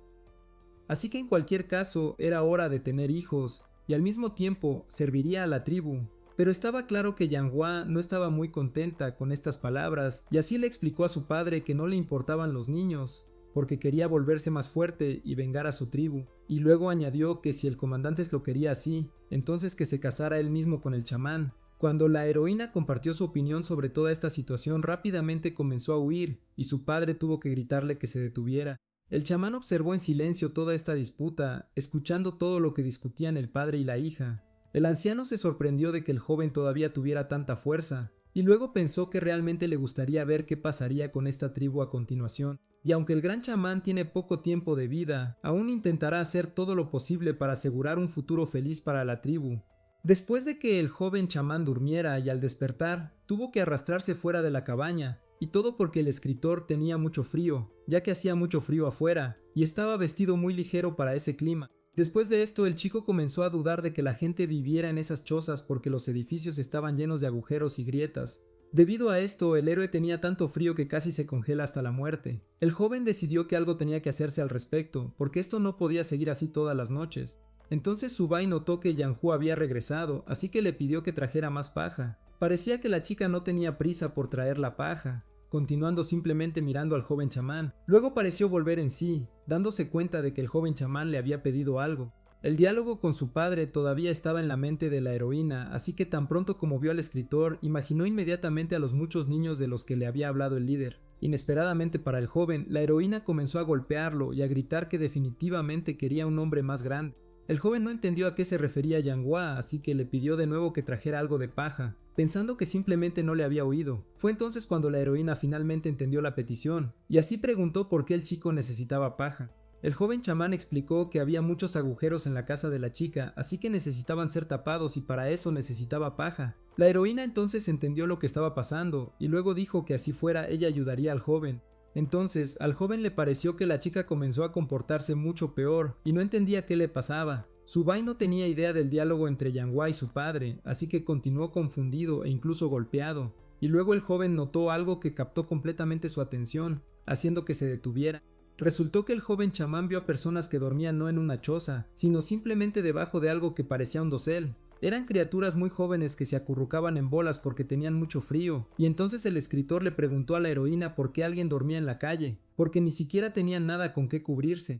Así que en cualquier caso era hora de tener hijos, y al mismo tiempo serviría a la tribu. Pero estaba claro que Yanhua no estaba muy contenta con estas palabras, y así le explicó a su padre que no le importaban los niños, porque quería volverse más fuerte y vengar a su tribu. Y luego añadió que si el comandante lo quería así, entonces que se casara él mismo con el chamán. Cuando la heroína compartió su opinión sobre toda esta situación, rápidamente comenzó a huir, y su padre tuvo que gritarle que se detuviera. El chamán observó en silencio toda esta disputa, escuchando todo lo que discutían el padre y la hija. El anciano se sorprendió de que el joven todavía tuviera tanta fuerza, y luego pensó que realmente le gustaría ver qué pasaría con esta tribu a continuación. y aunque el gran chamán tiene poco tiempo de vida, aún intentará hacer todo lo posible para asegurar un futuro feliz para la tribu. Después de que el joven chamán durmiera y al despertar, tuvo que arrastrarse fuera de la cabaña, y todo porque el escritor tenía mucho frío, ya que hacía mucho frío afuera, y estaba vestido muy ligero para ese clima. Después de esto, el chico comenzó a dudar de que la gente viviera en esas chozas porque los edificios estaban llenos de agujeros y grietas. Debido a esto, el héroe tenía tanto frío que casi se congela hasta la muerte. El joven decidió que algo tenía que hacerse al respecto, porque esto no podía seguir así todas las noches. Entonces Subai notó que Yanhu había regresado, así que le pidió que trajera más paja. Parecía que la chica no tenía prisa por traer la paja, continuando simplemente mirando al joven chamán. Luego pareció volver en sí, dándose cuenta de que el joven chamán le había pedido algo. El diálogo con su padre todavía estaba en la mente de la heroína, así que tan pronto como vio al escritor, imaginó inmediatamente a los muchos niños de los que le había hablado el líder. Inesperadamente para el joven, la heroína comenzó a golpearlo y a gritar que definitivamente quería un hombre más grande. El joven no entendió a qué se refería Yanhua, así que le pidió de nuevo que trajera algo de paja, pensando que simplemente no le había oído. Fue entonces cuando la heroína finalmente entendió la petición, y así preguntó por qué el chico necesitaba paja. El joven chamán explicó que había muchos agujeros en la casa de la chica, así que necesitaban ser tapados y para eso necesitaba paja. La heroína entonces entendió lo que estaba pasando, y luego dijo que así fuera ella ayudaría al joven. Entonces, al joven le pareció que la chica comenzó a comportarse mucho peor, y no entendía qué le pasaba. Subai no tenía idea del diálogo entre Yanhua y su padre, así que continuó confundido e incluso golpeado, y luego el joven notó algo que captó completamente su atención, haciendo que se detuviera. Resultó que el joven chamán vio a personas que dormían no en una choza, sino simplemente debajo de algo que parecía un dosel. Eran criaturas muy jóvenes que se acurrucaban en bolas porque tenían mucho frío, y entonces el escritor le preguntó a la heroína por qué alguien dormía en la calle, porque ni siquiera tenían nada con qué cubrirse.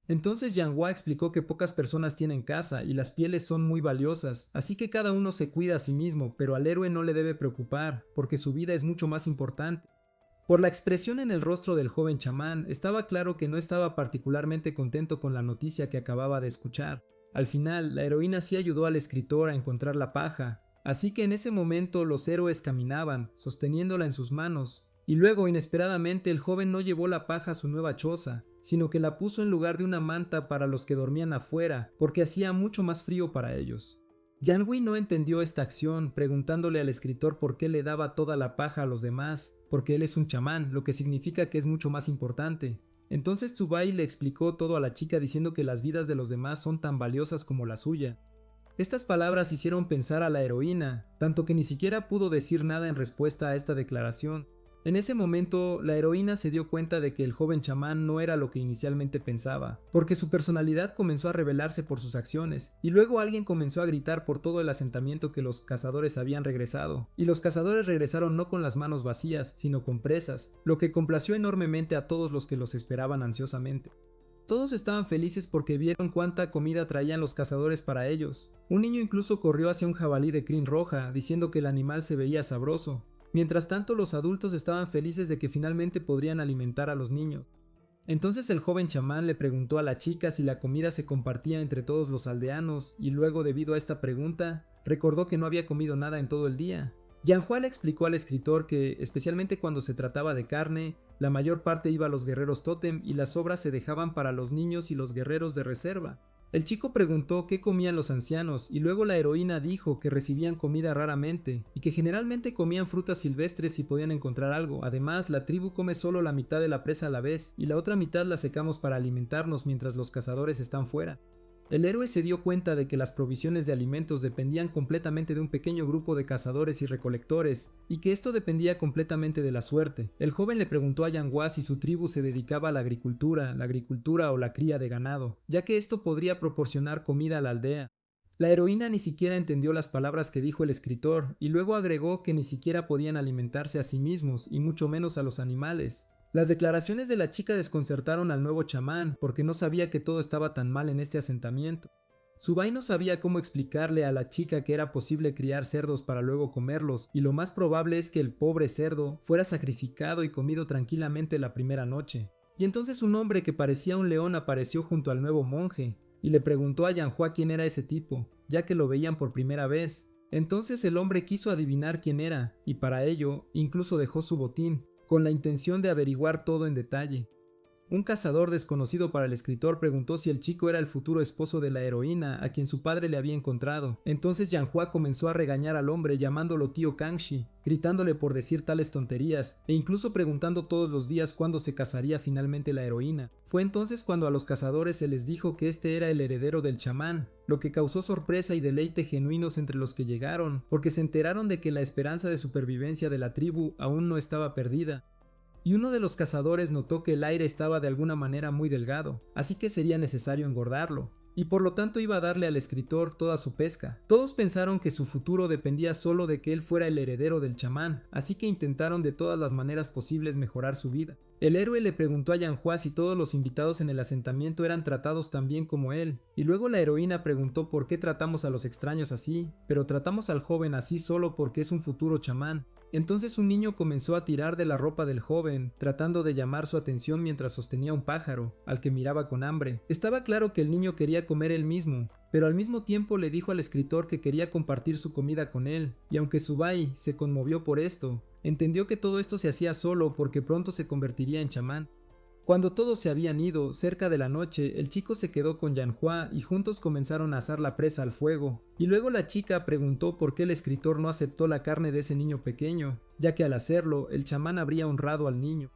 Entonces Yanhua explicó que pocas personas tienen casa y las pieles son muy valiosas, así que cada uno se cuida a sí mismo, pero al héroe no le debe preocupar, porque su vida es mucho más importante. Por la expresión en el rostro del joven chamán, estaba claro que no estaba particularmente contento con la noticia que acababa de escuchar. Al final, la heroína sí ayudó al escritor a encontrar la paja, así que en ese momento los héroes caminaban, sosteniéndola en sus manos, y luego inesperadamente el joven no llevó la paja a su nueva choza, sino que la puso en lugar de una manta para los que dormían afuera, porque hacía mucho más frío para ellos. Yanhui no entendió esta acción, preguntándole al escritor por qué le daba toda la paja a los demás, porque él es un chamán, lo que significa que es mucho más importante. Entonces Tsubai le explicó todo a la chica diciendo que las vidas de los demás son tan valiosas como la suya. Estas palabras hicieron pensar a la heroína, tanto que ni siquiera pudo decir nada en respuesta a esta declaración. En ese momento, la heroína se dio cuenta de que el joven chamán no era lo que inicialmente pensaba, porque su personalidad comenzó a revelarse por sus acciones, y luego alguien comenzó a gritar por todo el asentamiento que los cazadores habían regresado, y los cazadores regresaron no con las manos vacías, sino con presas, lo que complació enormemente a todos los que los esperaban ansiosamente. Todos estaban felices porque vieron cuánta comida traían los cazadores para ellos. Un niño incluso corrió hacia un jabalí de crin roja, diciendo que el animal se veía sabroso. Mientras tanto, los adultos estaban felices de que finalmente podrían alimentar a los niños. Entonces el joven chamán le preguntó a la chica si la comida se compartía entre todos los aldeanos, y luego, debido a esta pregunta, recordó que no había comido nada en todo el día. Yanhua le explicó al escritor que, especialmente cuando se trataba de carne, la mayor parte iba a los guerreros tótem y las sobras se dejaban para los niños y los guerreros de reserva. El chico preguntó qué comían los ancianos y luego la heroína dijo que recibían comida raramente y que generalmente comían frutas silvestres si podían encontrar algo. Además, la tribu come solo la mitad de la presa a la vez y la otra mitad la secamos para alimentarnos mientras los cazadores están fuera. El héroe se dio cuenta de que las provisiones de alimentos dependían completamente de un pequeño grupo de cazadores y recolectores, y que esto dependía completamente de la suerte. El joven le preguntó a Yanhua si su tribu se dedicaba a la agricultura o la cría de ganado, ya que esto podría proporcionar comida a la aldea. La heroína ni siquiera entendió las palabras que dijo el escritor, y luego agregó que ni siquiera podían alimentarse a sí mismos, y mucho menos a los animales. Las declaraciones de la chica desconcertaron al nuevo chamán, porque no sabía que todo estaba tan mal en este asentamiento. Subai no sabía cómo explicarle a la chica que era posible criar cerdos para luego comerlos, y lo más probable es que el pobre cerdo fuera sacrificado y comido tranquilamente la primera noche. Y entonces un hombre que parecía un león apareció junto al nuevo monje, y le preguntó a Yanhua quién era ese tipo, ya que lo veían por primera vez. Entonces el hombre quiso adivinar quién era, y para ello incluso dejó su botín, con la intención de averiguar todo en detalle. Un cazador desconocido para el escritor preguntó si el chico era el futuro esposo de la heroína a quien su padre le había encontrado. Entonces Yanhua comenzó a regañar al hombre llamándolo tío Kangxi, gritándole por decir tales tonterías e incluso preguntando todos los días cuándo se casaría finalmente la heroína. Fue entonces cuando a los cazadores se les dijo que este era el heredero del chamán, lo que causó sorpresa y deleite genuinos entre los que llegaron, porque se enteraron de que la esperanza de supervivencia de la tribu aún no estaba perdida. Y uno de los cazadores notó que el aire estaba de alguna manera muy delgado, así que sería necesario engordarlo, y por lo tanto iba a darle al escritor toda su pesca. Todos pensaron que su futuro dependía solo de que él fuera el heredero del chamán, así que intentaron de todas las maneras posibles mejorar su vida. El héroe le preguntó a Yanhua si todos los invitados en el asentamiento eran tratados tan bien como él, y luego la heroína preguntó por qué tratamos a los extraños así, pero tratamos al joven así solo porque es un futuro chamán. Entonces un niño comenzó a tirar de la ropa del joven, tratando de llamar su atención mientras sostenía un pájaro, al que miraba con hambre. Estaba claro que el niño quería comer él mismo, pero al mismo tiempo le dijo al escritor que quería compartir su comida con él, y aunque Subai se conmovió por esto, entendió que todo esto se hacía solo porque pronto se convertiría en chamán. Cuando todos se habían ido, cerca de la noche, el chico se quedó con Yanhua y juntos comenzaron a asar la presa al fuego. Y luego la chica preguntó por qué el escritor no aceptó la carne de ese niño pequeño, ya que al hacerlo, el chamán habría honrado al niño.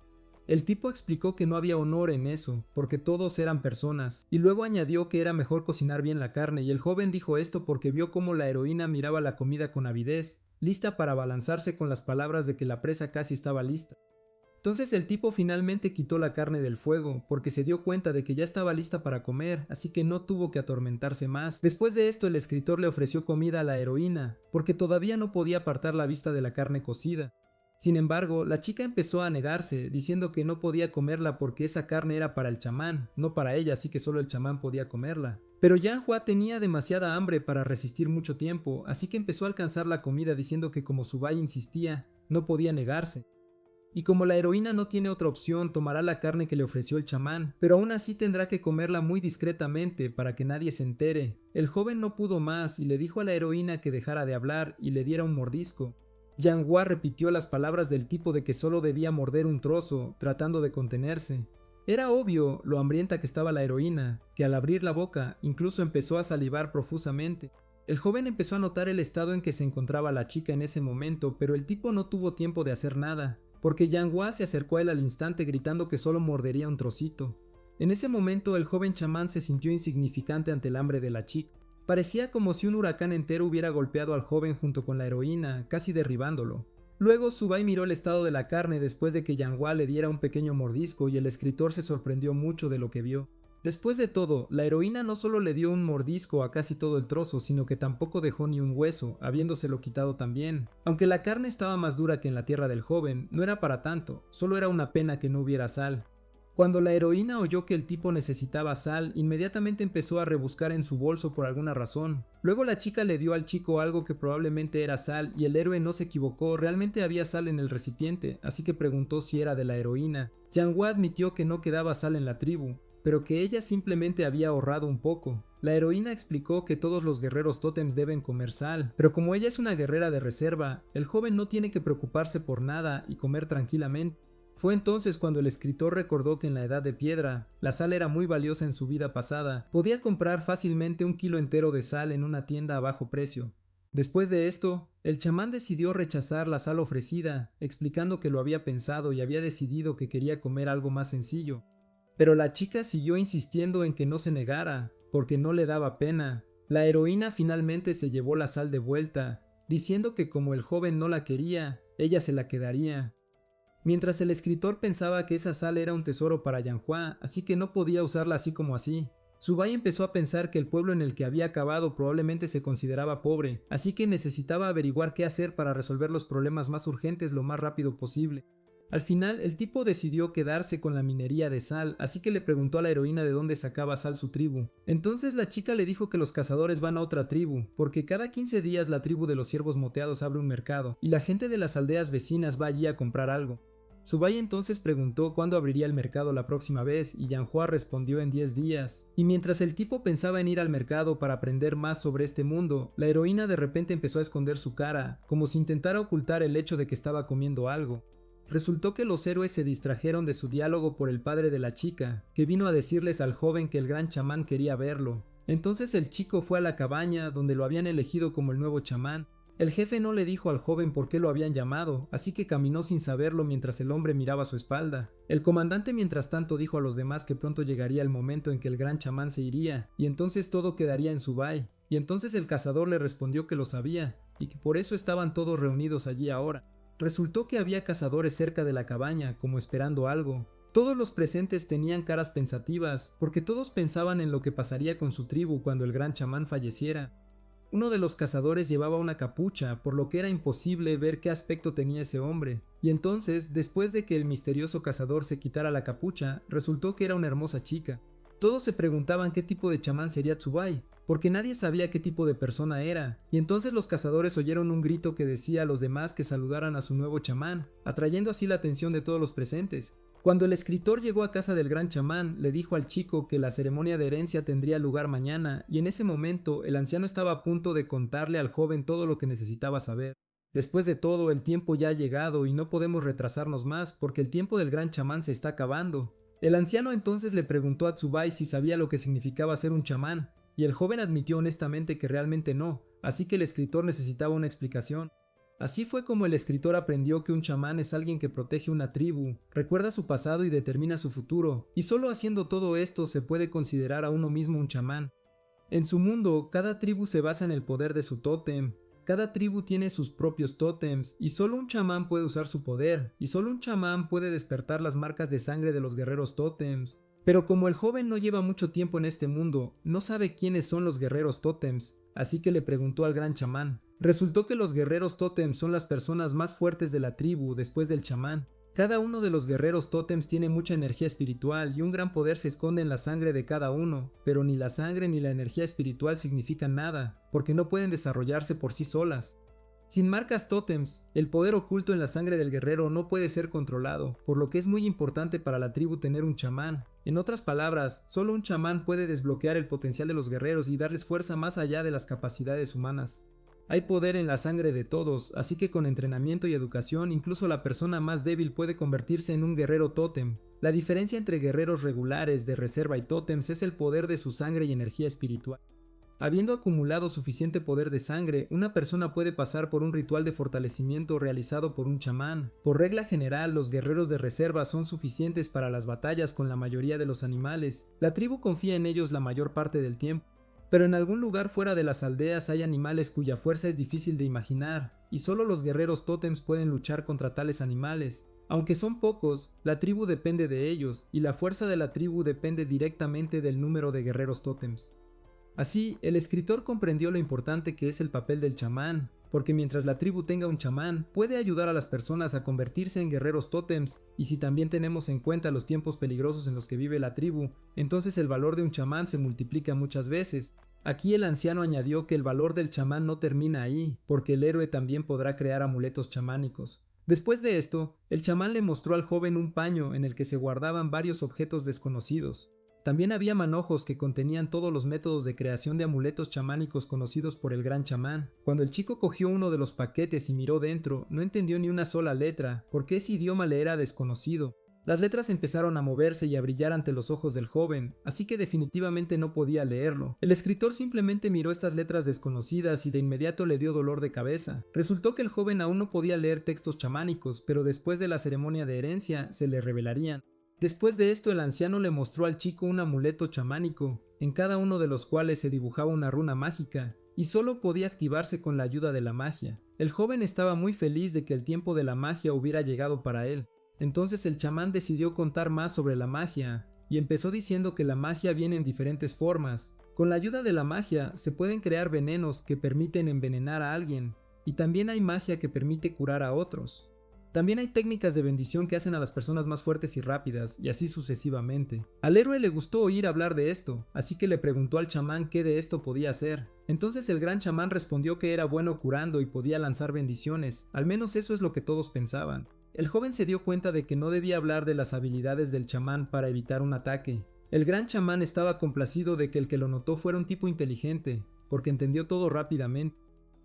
El tipo explicó que no había honor en eso, porque todos eran personas, y luego añadió que era mejor cocinar bien la carne, y el joven dijo esto porque vio cómo la heroína miraba la comida con avidez, lista para abalanzarse con las palabras de que la presa casi estaba lista. Entonces el tipo finalmente quitó la carne del fuego, porque se dio cuenta de que ya estaba lista para comer, así que no tuvo que atormentarse más. Después de esto el escritor le ofreció comida a la heroína, porque todavía no podía apartar la vista de la carne cocida. Sin embargo, la chica empezó a negarse, diciendo que no podía comerla porque esa carne era para el chamán, no para ella, así que solo el chamán podía comerla. Pero Yanhua tenía demasiada hambre para resistir mucho tiempo, así que empezó a alcanzar la comida diciendo que como Subai insistía, no podía negarse. Y como la heroína no tiene otra opción, tomará la carne que le ofreció el chamán, pero aún así tendrá que comerla muy discretamente para que nadie se entere. El joven no pudo más y le dijo a la heroína que dejara de hablar y le diera un mordisco. Yanhua repitió las palabras del tipo de que solo debía morder un trozo, tratando de contenerse. Era obvio lo hambrienta que estaba la heroína, que al abrir la boca incluso empezó a salivar profusamente. El joven empezó a notar el estado en que se encontraba la chica en ese momento, pero el tipo no tuvo tiempo de hacer nada, porque Yanhua se acercó a él al instante gritando que solo mordería un trocito. En ese momento el joven chamán se sintió insignificante ante el hambre de la chica. Parecía como si un huracán entero hubiera golpeado al joven junto con la heroína, casi derribándolo. Luego Subai miró el estado de la carne después de que Yanhua le diera un pequeño mordisco y el escritor se sorprendió mucho de lo que vio. Después de todo, la heroína no solo le dio un mordisco a casi todo el trozo, sino que tampoco dejó ni un hueso, habiéndoselo quitado también. Aunque la carne estaba más dura que en la tierra del joven, no era para tanto, solo era una pena que no hubiera sal. Cuando la heroína oyó que el tipo necesitaba sal, inmediatamente empezó a rebuscar en su bolso por alguna razón. Luego la chica le dio al chico algo que probablemente era sal y el héroe no se equivocó, realmente había sal en el recipiente, así que preguntó si era de la heroína. Yanhua admitió que no quedaba sal en la tribu, pero que ella simplemente había ahorrado un poco. La heroína explicó que todos los guerreros tótems deben comer sal, pero como ella es una guerrera de reserva, el joven no tiene que preocuparse por nada y comer tranquilamente. Fue entonces cuando el escritor recordó que en la Edad de Piedra, la sal era muy valiosa en su vida pasada. Podía comprar fácilmente un kilo entero de sal en una tienda a bajo precio. Después de esto, el chamán decidió rechazar la sal ofrecida, explicando que lo había pensado y había decidido que quería comer algo más sencillo. Pero la chica siguió insistiendo en que no se negara, porque no le daba pena. La heroína finalmente se llevó la sal de vuelta, diciendo que como el joven no la quería, ella se la quedaría. Mientras el escritor pensaba que esa sal era un tesoro para Yanhua, así que no podía usarla así como así. Subai empezó a pensar que el pueblo en el que había acabado probablemente se consideraba pobre, así que necesitaba averiguar qué hacer para resolver los problemas más urgentes lo más rápido posible. Al final, el tipo decidió quedarse con la minería de sal, así que le preguntó a la heroína de dónde sacaba sal su tribu. Entonces la chica le dijo que los cazadores van a otra tribu, porque cada 15 días la tribu de los ciervos moteados abre un mercado, y la gente de las aldeas vecinas va allí a comprar algo. Subai entonces preguntó cuándo abriría el mercado la próxima vez y Yanhua respondió en 10 días. Y mientras el tipo pensaba en ir al mercado para aprender más sobre este mundo, la heroína de repente empezó a esconder su cara, como si intentara ocultar el hecho de que estaba comiendo algo. Resultó que los héroes se distrajeron de su diálogo por el padre de la chica, que vino a decirles al joven que el gran chamán quería verlo. Entonces el chico fue a la cabaña donde lo habían elegido como el nuevo chamán. El jefe no le dijo al joven por qué lo habían llamado, así que caminó sin saberlo mientras el hombre miraba a su espalda. El comandante mientras tanto dijo a los demás que pronto llegaría el momento en que el gran chamán se iría, y entonces todo quedaría en Subay. Y entonces el cazador le respondió que lo sabía, y que por eso estaban todos reunidos allí ahora. Resultó que había cazadores cerca de la cabaña, como esperando algo. Todos los presentes tenían caras pensativas, porque todos pensaban en lo que pasaría con su tribu cuando el gran chamán falleciera. Uno de los cazadores llevaba una capucha, por lo que era imposible ver qué aspecto tenía ese hombre. Y entonces, después de que el misterioso cazador se quitara la capucha, resultó que era una hermosa chica. Todos se preguntaban qué tipo de chamán sería Tsubay, porque nadie sabía qué tipo de persona era, y entonces los cazadores oyeron un grito que decía a los demás que saludaran a su nuevo chamán, atrayendo así la atención de todos los presentes. Cuando el escritor llegó a casa del gran chamán, le dijo al chico que la ceremonia de herencia tendría lugar mañana, y en ese momento el anciano estaba a punto de contarle al joven todo lo que necesitaba saber. Después de todo, el tiempo ya ha llegado y no podemos retrasarnos más porque el tiempo del gran chamán se está acabando. El anciano entonces le preguntó a Tsubay si sabía lo que significaba ser un chamán, y el joven admitió honestamente que realmente no, así que el escritor necesitaba una explicación. Así fue como el escritor aprendió que un chamán es alguien que protege una tribu, recuerda su pasado y determina su futuro, y solo haciendo todo esto se puede considerar a uno mismo un chamán. En su mundo, cada tribu se basa en el poder de su tótem. Cada tribu tiene sus propios tótems, y solo un chamán puede usar su poder, y solo un chamán puede despertar las marcas de sangre de los guerreros tótems. Pero como el joven no lleva mucho tiempo en este mundo, no sabe quiénes son los guerreros tótems, así que le preguntó al gran chamán. Resultó que los guerreros tótems son las personas más fuertes de la tribu después del chamán. Cada uno de los guerreros tótems tiene mucha energía espiritual y un gran poder se esconde en la sangre de cada uno, pero ni la sangre ni la energía espiritual significan nada, porque no pueden desarrollarse por sí solas. Sin marcas tótems, el poder oculto en la sangre del guerrero no puede ser controlado, por lo que es muy importante para la tribu tener un chamán. En otras palabras, solo un chamán puede desbloquear el potencial de los guerreros y darles fuerza más allá de las capacidades humanas. Hay poder en la sangre de todos, así que con entrenamiento y educación, incluso la persona más débil puede convertirse en un guerrero tótem. La diferencia entre guerreros regulares, de reserva y tótems es el poder de su sangre y energía espiritual. Habiendo acumulado suficiente poder de sangre, una persona puede pasar por un ritual de fortalecimiento realizado por un chamán. Por regla general, los guerreros de reserva son suficientes para las batallas con la mayoría de los animales. La tribu confía en ellos la mayor parte del tiempo. Pero en algún lugar fuera de las aldeas hay animales cuya fuerza es difícil de imaginar, y solo los guerreros tótems pueden luchar contra tales animales. Aunque son pocos, la tribu depende de ellos, y la fuerza de la tribu depende directamente del número de guerreros tótems. Así, el escritor comprendió lo importante que es el papel del chamán, porque mientras la tribu tenga un chamán, puede ayudar a las personas a convertirse en guerreros tótems, y si también tenemos en cuenta los tiempos peligrosos en los que vive la tribu, entonces el valor de un chamán se multiplica muchas veces. Aquí el anciano añadió que el valor del chamán no termina ahí, porque el héroe también podrá crear amuletos chamánicos. Después de esto, el chamán le mostró al joven un paño en el que se guardaban varios objetos desconocidos. También había manojos que contenían todos los métodos de creación de amuletos chamánicos conocidos por el gran chamán. Cuando el chico cogió uno de los paquetes y miró dentro, no entendió ni una sola letra, porque ese idioma le era desconocido. Las letras empezaron a moverse y a brillar ante los ojos del joven, así que definitivamente no podía leerlo. El escritor simplemente miró estas letras desconocidas y de inmediato le dio dolor de cabeza. Resultó que el joven aún no podía leer textos chamánicos, pero después de la ceremonia de herencia se le revelarían. Después de esto, el anciano le mostró al chico un amuleto chamánico, en cada uno de los cuales se dibujaba una runa mágica, y solo podía activarse con la ayuda de la magia. El joven estaba muy feliz de que el tiempo de la magia hubiera llegado para él. Entonces el chamán decidió contar más sobre la magia, y empezó diciendo que la magia viene en diferentes formas. Con la ayuda de la magia se pueden crear venenos que permiten envenenar a alguien, y también hay magia que permite curar a otros. También hay técnicas de bendición que hacen a las personas más fuertes y rápidas, y así sucesivamente. Al héroe le gustó oír hablar de esto, así que le preguntó al chamán qué de esto podía hacer. Entonces el gran chamán respondió que era bueno curando y podía lanzar bendiciones, al menos eso es lo que todos pensaban. El joven se dio cuenta de que no debía hablar de las habilidades del chamán para evitar un ataque. El gran chamán estaba complacido de que el que lo notó fuera un tipo inteligente, porque entendió todo rápidamente.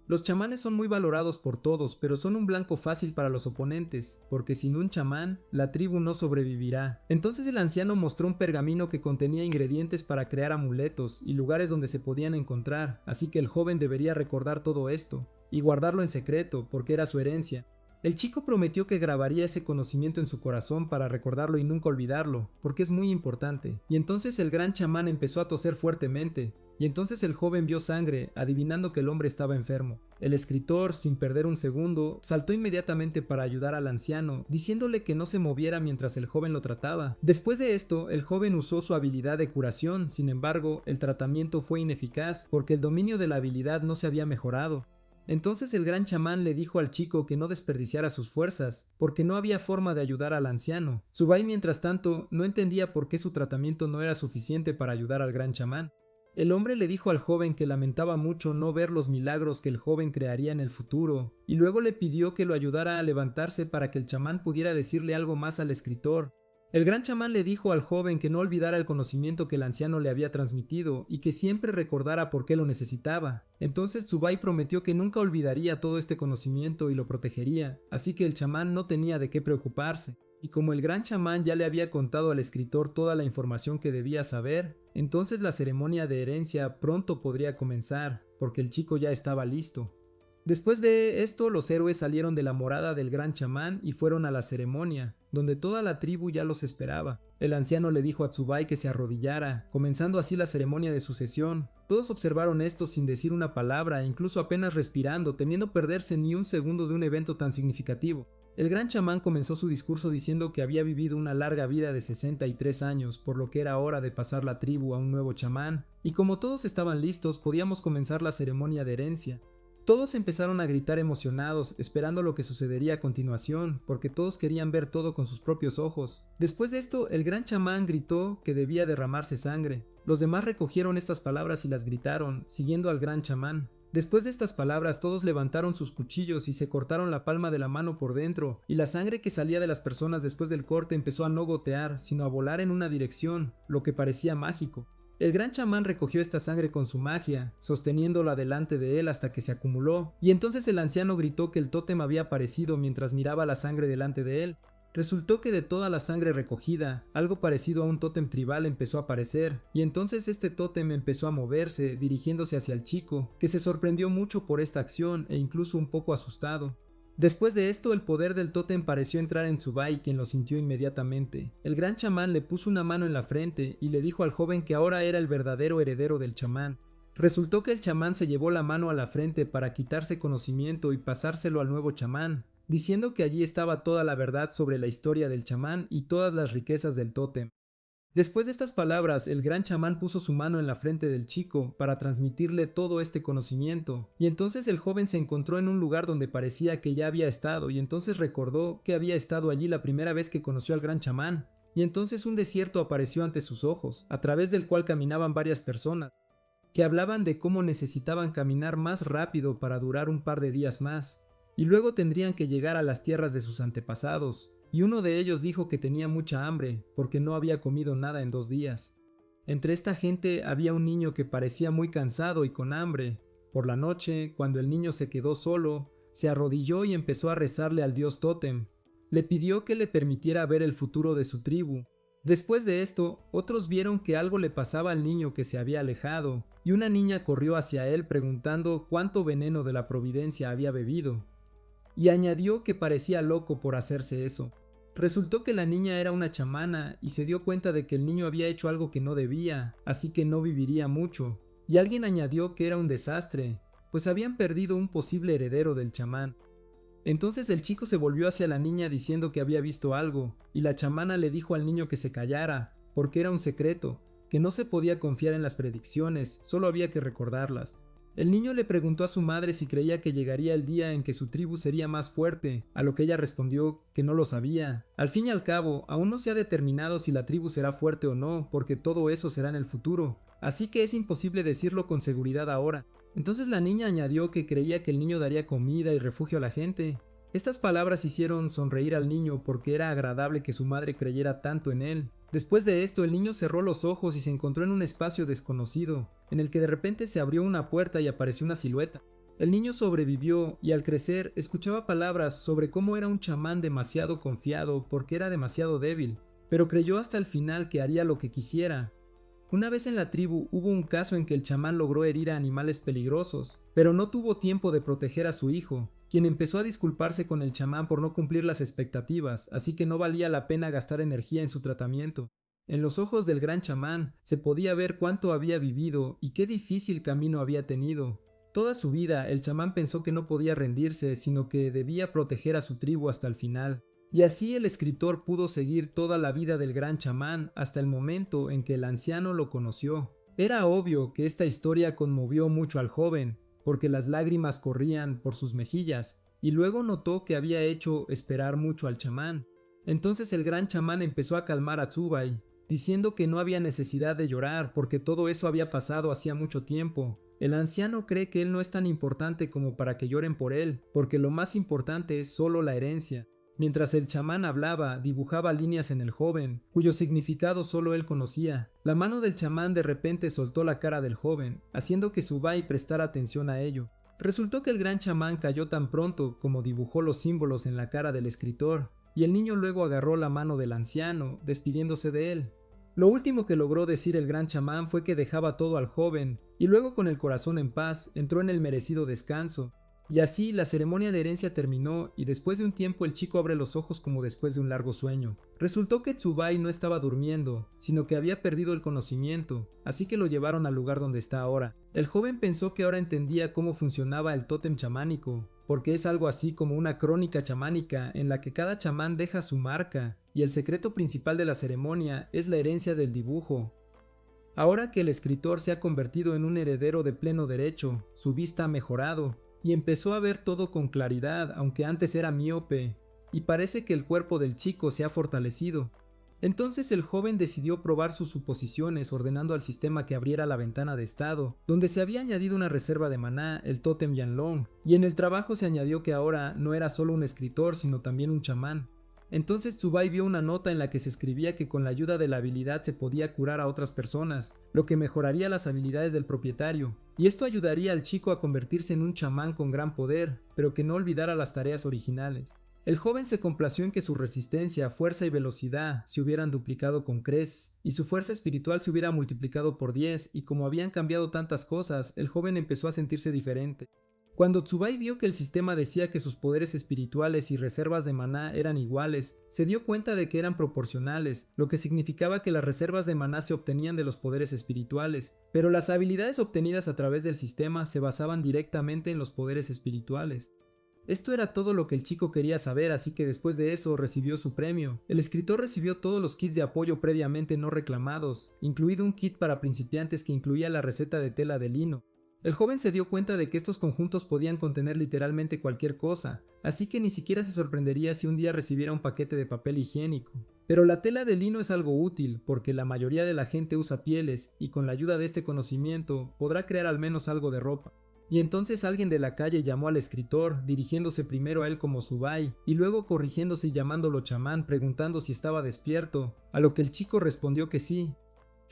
Los chamanes son muy valorados por todos, pero son un blanco fácil para los oponentes, porque sin un chamán, la tribu no sobrevivirá. Entonces el anciano mostró un pergamino que contenía ingredientes para crear amuletos y lugares donde se podían encontrar, así que el joven debería recordar todo esto, y guardarlo en secreto, porque era su herencia. El chico prometió que grabaría ese conocimiento en su corazón para recordarlo y nunca olvidarlo, porque es muy importante. Y entonces el gran chamán empezó a toser fuertemente, y entonces el joven vio sangre, adivinando que el hombre estaba enfermo. El escritor, sin perder un segundo, saltó inmediatamente para ayudar al anciano, diciéndole que no se moviera mientras el joven lo trataba. Después de esto, el joven usó su habilidad de curación, sin embargo, el tratamiento fue ineficaz porque el dominio de la habilidad no se había mejorado. Entonces el gran chamán le dijo al chico que no desperdiciara sus fuerzas, porque no había forma de ayudar al anciano. Zubai, mientras tanto, no entendía por qué su tratamiento no era suficiente para ayudar al gran chamán. El hombre le dijo al joven que lamentaba mucho no ver los milagros que el joven crearía en el futuro, y luego le pidió que lo ayudara a levantarse para que el chamán pudiera decirle algo más al escritor. El gran chamán le dijo al joven que no olvidara el conocimiento que el anciano le había transmitido y que siempre recordara por qué lo necesitaba. Entonces Zubai prometió que nunca olvidaría todo este conocimiento y lo protegería, así que el chamán no tenía de qué preocuparse. Y como el gran chamán ya le había contado al escritor toda la información que debía saber, entonces la ceremonia de herencia pronto podría comenzar, porque el chico ya estaba listo. Después de esto, los héroes salieron de la morada del gran chamán y fueron a la ceremonia, donde toda la tribu ya los esperaba. El anciano le dijo a Zubai que se arrodillara, comenzando así la ceremonia de sucesión. Todos observaron esto sin decir una palabra, incluso apenas respirando, temiendo perderse ni un segundo de un evento tan significativo. El gran chamán comenzó su discurso diciendo que había vivido una larga vida de 63 años, por lo que era hora de pasar la tribu a un nuevo chamán, y como todos estaban listos, podíamos comenzar la ceremonia de herencia. Todos empezaron a gritar emocionados, esperando lo que sucedería a continuación, porque todos querían ver todo con sus propios ojos. Después de esto, el gran chamán gritó que debía derramarse sangre. Los demás recogieron estas palabras y las gritaron, siguiendo al gran chamán. Después de estas palabras, todos levantaron sus cuchillos y se cortaron la palma de la mano por dentro, y la sangre que salía de las personas después del corte empezó a no gotear, sino a volar en una dirección, lo que parecía mágico. El gran chamán recogió esta sangre con su magia, sosteniéndola delante de él hasta que se acumuló, y entonces el anciano gritó que el tótem había aparecido mientras miraba la sangre delante de él. Resultó que de toda la sangre recogida, algo parecido a un tótem tribal empezó a aparecer, y entonces este tótem empezó a moverse, dirigiéndose hacia el chico, que se sorprendió mucho por esta acción e incluso un poco asustado. Después de esto, el poder del tótem pareció entrar en Zubai, quien lo sintió inmediatamente. El gran chamán le puso una mano en la frente y le dijo al joven que ahora era el verdadero heredero del chamán. Resultó que el chamán se llevó la mano a la frente para quitarse conocimiento y pasárselo al nuevo chamán, diciendo que allí estaba toda la verdad sobre la historia del chamán y todas las riquezas del tótem. Después de estas palabras, el gran chamán puso su mano en la frente del chico para transmitirle todo este conocimiento, y entonces el joven se encontró en un lugar donde parecía que ya había estado, y entonces recordó que había estado allí la primera vez que conoció al gran chamán, y entonces un desierto apareció ante sus ojos, a través del cual caminaban varias personas, que hablaban de cómo necesitaban caminar más rápido para durar un par de días más, y luego tendrían que llegar a las tierras de sus antepasados. Y uno de ellos dijo que tenía mucha hambre porque no había comido nada en 2 días. Entre esta gente había un niño que parecía muy cansado y con hambre. Por la noche, cuando el niño se quedó solo, se arrodilló y empezó a rezarle al dios Tótem. Le pidió que le permitiera ver el futuro de su tribu. Después de esto, otros vieron que algo le pasaba al niño que se había alejado, y una niña corrió hacia él preguntando cuánto veneno de la providencia había bebido. Y añadió que parecía loco por hacerse eso. Resultó que la niña era una chamana y se dio cuenta de que el niño había hecho algo que no debía, así que no viviría mucho. Y alguien añadió que era un desastre, pues habían perdido un posible heredero del chamán. Entonces el chico se volvió hacia la niña diciendo que había visto algo, y la chamana le dijo al niño que se callara, porque era un secreto, que no se podía confiar en las predicciones, solo había que recordarlas. El niño le preguntó a su madre si creía que llegaría el día en que su tribu sería más fuerte, a lo que ella respondió que no lo sabía. Al fin y al cabo, aún no se ha determinado si la tribu será fuerte o no, porque todo eso será en el futuro, así que es imposible decirlo con seguridad ahora. Entonces la niña añadió que creía que el niño daría comida y refugio a la gente. Estas palabras hicieron sonreír al niño porque era agradable que su madre creyera tanto en él. Después de esto, el niño cerró los ojos y se encontró en un espacio desconocido, en el que de repente se abrió una puerta y apareció una silueta. El niño sobrevivió y al crecer escuchaba palabras sobre cómo era un chamán demasiado confiado porque era demasiado débil, pero creyó hasta el final que haría lo que quisiera. Una vez en la tribu hubo un caso en que el chamán logró herir a animales peligrosos, pero no tuvo tiempo de proteger a su hijo, quien empezó a disculparse con el chamán por no cumplir las expectativas, así que no valía la pena gastar energía en su tratamiento. En los ojos del gran chamán se podía ver cuánto había vivido y qué difícil camino había tenido. Toda su vida el chamán pensó que no podía rendirse, sino que debía proteger a su tribu hasta el final. Y así el escritor pudo seguir toda la vida del gran chamán hasta el momento en que el anciano lo conoció. Era obvio que esta historia conmovió mucho al joven, porque las lágrimas corrían por sus mejillas, y luego notó que había hecho esperar mucho al chamán. Entonces el gran chamán empezó a calmar a Tsubai, diciendo que no había necesidad de llorar porque todo eso había pasado hacía mucho tiempo. El anciano cree que él no es tan importante como para que lloren por él, porque lo más importante es solo la herencia. Mientras el chamán hablaba, dibujaba líneas en el joven, cuyo significado solo él conocía. La mano del chamán de repente soltó la cara del joven, haciendo que Tsubai prestara atención a ello. Resultó que el gran chamán cayó tan pronto como dibujó los símbolos en la cara del escritor, y el niño luego agarró la mano del anciano, despidiéndose de él. Lo último que logró decir el gran chamán fue que dejaba todo al joven, y luego con el corazón en paz entró en el merecido descanso. Y así la ceremonia de herencia terminó y después de un tiempo el chico abre los ojos como después de un largo sueño. Resultó que Tsubai no estaba durmiendo, sino que había perdido el conocimiento, así que lo llevaron al lugar donde está ahora. El joven pensó que ahora entendía cómo funcionaba el tótem chamánico, porque es algo así como una crónica chamánica en la que cada chamán deja su marca, y el secreto principal de la ceremonia es la herencia del dibujo. Ahora que el escritor se ha convertido en un heredero de pleno derecho, su vista ha mejorado, y empezó a ver todo con claridad, aunque antes era miope, y parece que el cuerpo del chico se ha fortalecido. Entonces el joven decidió probar sus suposiciones ordenando al sistema que abriera la ventana de estado, donde se había añadido una reserva de maná, el tótem Yanlong, y en el trabajo se añadió que ahora no era solo un escritor sino también un chamán. Entonces Tsubai vio una nota en la que se escribía que con la ayuda de la habilidad se podía curar a otras personas, lo que mejoraría las habilidades del propietario, y esto ayudaría al chico a convertirse en un chamán con gran poder, pero que no olvidara las tareas originales. El joven se complació en que su resistencia, fuerza y velocidad se hubieran duplicado con creces, y su fuerza espiritual se hubiera multiplicado por 10, y como habían cambiado tantas cosas, el joven empezó a sentirse diferente. Cuando Tsubai vio que el sistema decía que sus poderes espirituales y reservas de maná eran iguales, se dio cuenta de que eran proporcionales, lo que significaba que las reservas de maná se obtenían de los poderes espirituales, pero las habilidades obtenidas a través del sistema se basaban directamente en los poderes espirituales. Esto era todo lo que el chico quería saber, así que después de eso recibió su premio. El escritor recibió todos los kits de apoyo previamente no reclamados, incluido un kit para principiantes que incluía la receta de tela de lino. El joven se dio cuenta de que estos conjuntos podían contener literalmente cualquier cosa, así que ni siquiera se sorprendería si un día recibiera un paquete de papel higiénico. Pero la tela de lino es algo útil, porque la mayoría de la gente usa pieles, y con la ayuda de este conocimiento podrá crear al menos algo de ropa. Y entonces alguien de la calle llamó al escritor, dirigiéndose primero a él como Tsubai, y luego corrigiéndose y llamándolo chamán, preguntando si estaba despierto, a lo que el chico respondió que sí.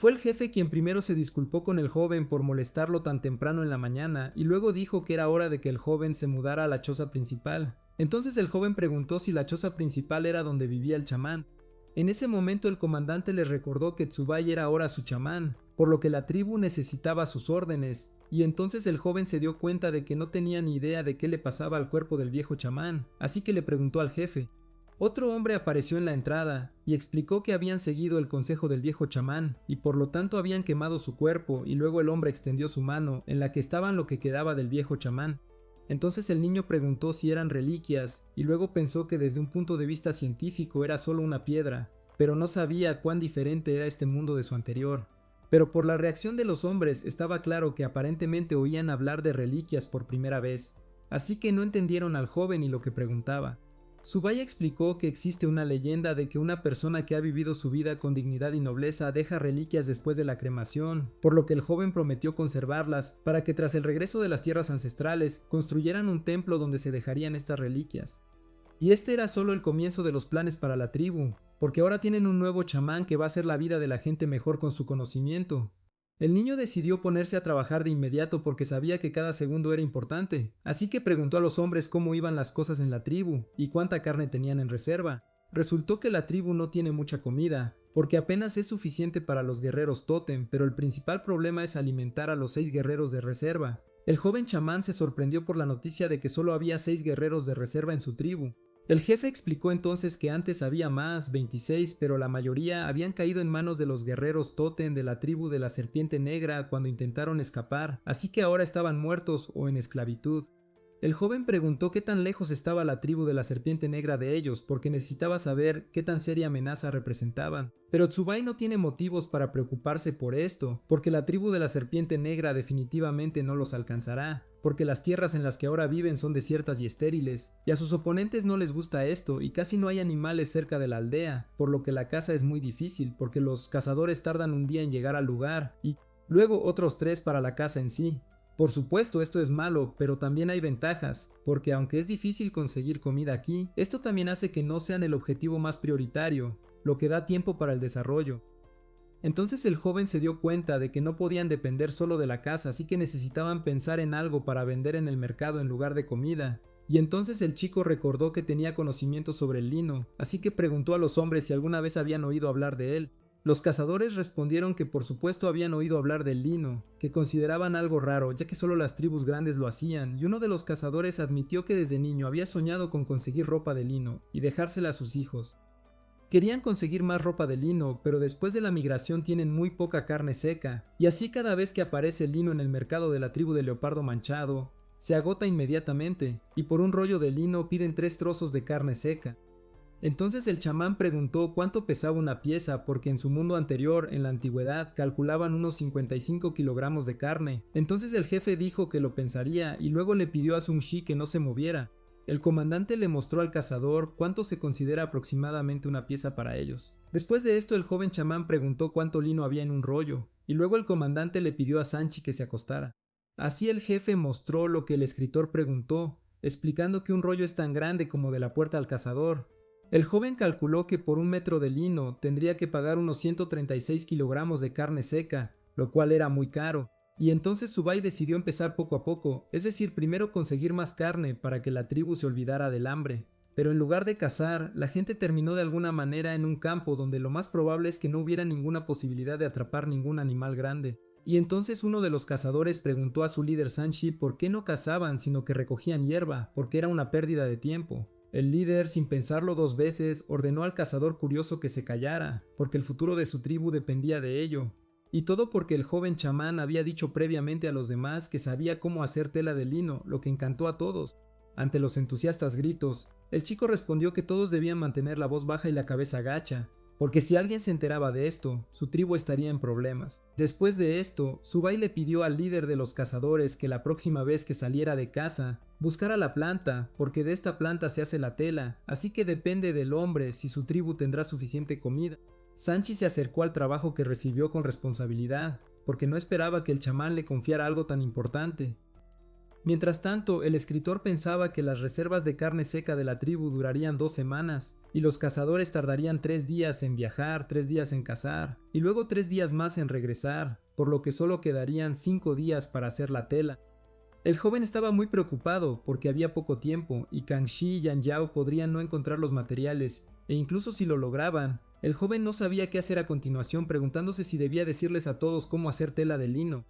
Fue el jefe quien primero se disculpó con el joven por molestarlo tan temprano en la mañana y luego dijo que era hora de que el joven se mudara a la choza principal. Entonces el joven preguntó si la choza principal era donde vivía el chamán. En ese momento el comandante le recordó que Tsubai era ahora su chamán, por lo que la tribu necesitaba sus órdenes, y entonces el joven se dio cuenta de que no tenía ni idea de qué le pasaba al cuerpo del viejo chamán, así que le preguntó al jefe. Otro hombre apareció en la entrada y explicó que habían seguido el consejo del viejo chamán y por lo tanto habían quemado su cuerpo, y luego el hombre extendió su mano en la que estaban lo que quedaba del viejo chamán. Entonces el niño preguntó si eran reliquias y luego pensó que desde un punto de vista científico era solo una piedra, pero no sabía cuán diferente era este mundo de su anterior. Pero por la reacción de los hombres estaba claro que aparentemente oían hablar de reliquias por primera vez, así que no entendieron al joven y lo que preguntaba. Tsubai explicó que existe una leyenda de que una persona que ha vivido su vida con dignidad y nobleza deja reliquias después de la cremación, por lo que el joven prometió conservarlas para que tras el regreso de las tierras ancestrales construyeran un templo donde se dejarían estas reliquias. Y este era solo el comienzo de los planes para la tribu, porque ahora tienen un nuevo chamán que va a hacer la vida de la gente mejor con su conocimiento. El niño decidió ponerse a trabajar de inmediato porque sabía que cada segundo era importante, así que preguntó a los hombres cómo iban las cosas en la tribu y cuánta carne tenían en reserva. Resultó que la tribu no tiene mucha comida, porque apenas es suficiente para los guerreros tótem, pero el principal problema es alimentar a los 6 guerreros de reserva. El joven chamán se sorprendió por la noticia de que solo había 6 guerreros de reserva en su tribu. El jefe explicó entonces que antes había más, 26, pero la mayoría habían caído en manos de los guerreros tótem de la tribu de la serpiente negra cuando intentaron escapar, así que ahora estaban muertos o en esclavitud. El joven preguntó qué tan lejos estaba la tribu de la serpiente negra de ellos, porque necesitaba saber qué tan seria amenaza representaban. Pero Tsubai no tiene motivos para preocuparse por esto, porque la tribu de la serpiente negra definitivamente no los alcanzará, porque las tierras en las que ahora viven son desiertas y estériles, y a sus oponentes no les gusta esto, y casi no hay animales cerca de la aldea, por lo que la caza es muy difícil, porque los cazadores tardan un día en llegar al lugar, y luego otros 3 para la caza en sí. Por supuesto, esto es malo, pero también hay ventajas, porque aunque es difícil conseguir comida aquí, esto también hace que no sean el objetivo más prioritario, lo que da tiempo para el desarrollo. Entonces el joven se dio cuenta de que no podían depender solo de la caza, así que necesitaban pensar en algo para vender en el mercado en lugar de comida. Y entonces el chico recordó que tenía conocimiento sobre el lino, así que preguntó a los hombres si alguna vez habían oído hablar de él. Los cazadores respondieron que por supuesto habían oído hablar del lino, que consideraban algo raro, ya que solo las tribus grandes lo hacían, y uno de los cazadores admitió que desde niño había soñado con conseguir ropa de lino y dejársela a sus hijos. Querían conseguir más ropa de lino, pero después de la migración tienen muy poca carne seca, y así cada vez que aparece el lino en el mercado de la tribu de Leopardo Manchado, se agota inmediatamente, y por un rollo de lino piden 3 trozos de carne seca. Entonces el chamán preguntó cuánto pesaba una pieza porque en su mundo anterior, en la antigüedad, calculaban unos 55 kilogramos de carne. Entonces el jefe dijo que lo pensaría y luego le pidió a Sun Shi que no se moviera. El comandante le mostró al cazador cuánto se considera aproximadamente una pieza para ellos. Después de esto el joven chamán preguntó cuánto lino había en un rollo, y luego el comandante le pidió a Sanchi que se acostara. Así el jefe mostró lo que el escritor preguntó, explicando que un rollo es tan grande como de la puerta al cazador. El joven calculó que por 1 metro de lino tendría que pagar unos 136 kilogramos de carne seca, lo cual era muy caro, y entonces Tsubai decidió empezar poco a poco, es decir, primero conseguir más carne para que la tribu se olvidara del hambre. Pero en lugar de cazar, la gente terminó de alguna manera en un campo donde lo más probable es que no hubiera ninguna posibilidad de atrapar ningún animal grande. Y entonces uno de los cazadores preguntó a su líder Sanchi por qué no cazaban sino que recogían hierba, porque era una pérdida de tiempo. El líder, sin pensarlo 2 veces, ordenó al cazador curioso que se callara, porque el futuro de su tribu dependía de ello. Y todo porque el joven chamán había dicho previamente a los demás que sabía cómo hacer tela de lino, lo que encantó a todos. Ante los entusiastas gritos, el chico respondió que todos debían mantener la voz baja y la cabeza gacha, porque si alguien se enteraba de esto, su tribu estaría en problemas. Después de esto, Tsubai le pidió al líder de los cazadores que la próxima vez que saliera de caza, buscara la planta, porque de esta planta se hace la tela, así que depende del hombre si su tribu tendrá suficiente comida. Sanchi se acercó al trabajo que recibió con responsabilidad, porque no esperaba que el chamán le confiara algo tan importante. Mientras tanto, el escritor pensaba que las reservas de carne seca de la tribu durarían 2 semanas, y los cazadores tardarían 3 días en viajar, 3 días en cazar, y luego 3 días más en regresar, por lo que solo quedarían 5 días para hacer la tela. El joven estaba muy preocupado porque había poco tiempo, y Kangxi y Yan Yao podrían no encontrar los materiales, e incluso si lo lograban, el joven no sabía qué hacer a continuación, preguntándose si debía decirles a todos cómo hacer tela de lino.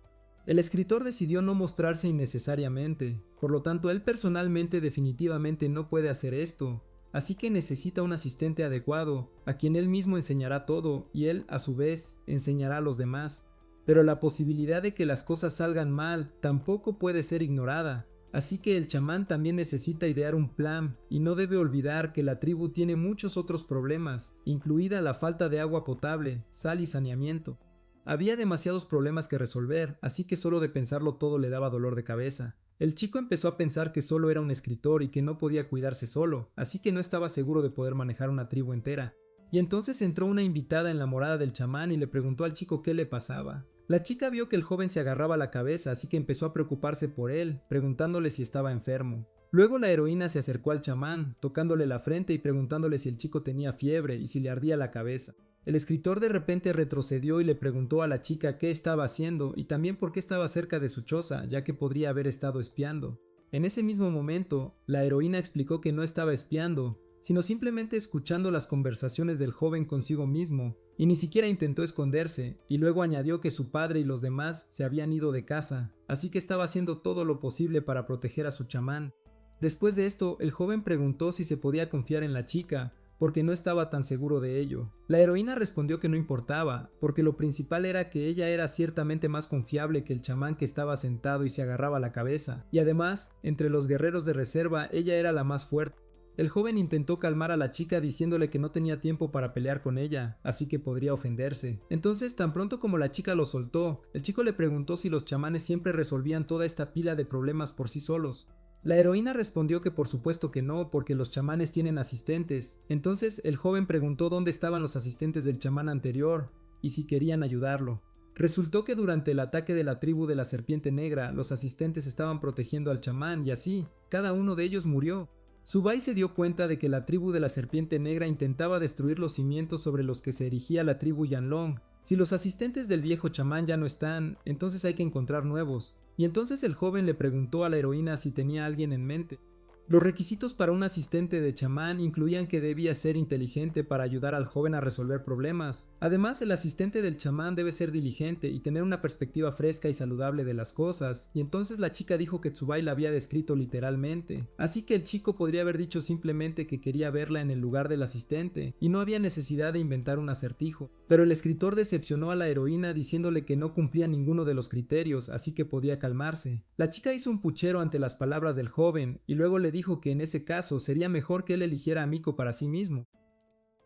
El escritor decidió no mostrarse innecesariamente, por lo tanto él personalmente definitivamente no puede hacer esto, así que necesita un asistente adecuado, a quien él mismo enseñará todo y él, a su vez, enseñará a los demás. Pero la posibilidad de que las cosas salgan mal tampoco puede ser ignorada, así que el chamán también necesita idear un plan y no debe olvidar que la tribu tiene muchos otros problemas, incluida la falta de agua potable, sal y saneamiento. Había demasiados problemas que resolver, así que solo de pensarlo todo le daba dolor de cabeza. El chico empezó a pensar que solo era un escritor y que no podía cuidarse solo, así que no estaba seguro de poder manejar una tribu entera. Y entonces entró una invitada en la morada del chamán y le preguntó al chico qué le pasaba. La chica vio que el joven se agarraba la cabeza, así que empezó a preocuparse por él, preguntándole si estaba enfermo. Luego la heroína se acercó al chamán, tocándole la frente y preguntándole si el chico tenía fiebre y si le ardía la cabeza. El escritor de repente retrocedió y le preguntó a la chica qué estaba haciendo y también por qué estaba cerca de su choza, ya que podría haber estado espiando. En ese mismo momento, la heroína explicó que no estaba espiando, sino simplemente escuchando las conversaciones del joven consigo mismo, y ni siquiera intentó esconderse, y luego añadió que su padre y los demás se habían ido de casa, así que estaba haciendo todo lo posible para proteger a su chamán. Después de esto, el joven preguntó si se podía confiar en la chica, porque no estaba tan seguro de ello. La heroína respondió que no importaba, porque lo principal era que ella era ciertamente más confiable que el chamán que estaba sentado y se agarraba la cabeza, y además, entre los guerreros de reserva, ella era la más fuerte. El joven intentó calmar a la chica diciéndole que no tenía tiempo para pelear con ella, así que podría ofenderse. Entonces, tan pronto como la chica lo soltó, el chico le preguntó si los chamanes siempre resolvían toda esta pila de problemas por sí solos. La heroína respondió que por supuesto que no, porque los chamanes tienen asistentes. Entonces el joven preguntó dónde estaban los asistentes del chamán anterior y si querían ayudarlo. Resultó que durante el ataque de la tribu de la serpiente negra, los asistentes estaban protegiendo al chamán y así, cada uno de ellos murió. Subai se dio cuenta de que la tribu de la serpiente negra intentaba destruir los cimientos sobre los que se erigía la tribu Yanlong. Si los asistentes del viejo chamán ya no están, entonces hay que encontrar nuevos. Y entonces el joven le preguntó a la heroína si tenía a alguien en mente. Los requisitos para un asistente de chamán incluían que debía ser inteligente para ayudar al joven a resolver problemas. Además, el asistente del chamán debe ser diligente y tener una perspectiva fresca y saludable de las cosas, y entonces la chica dijo que Tsubai la había descrito literalmente. Así que el chico podría haber dicho simplemente que quería verla en el lugar del asistente, y no había necesidad de inventar un acertijo. Pero el escritor decepcionó a la heroína diciéndole que no cumplía ninguno de los criterios, así que podía calmarse. La chica hizo un puchero ante las palabras del joven, y luego le dijo que en ese caso sería mejor que él eligiera a Miko para sí mismo.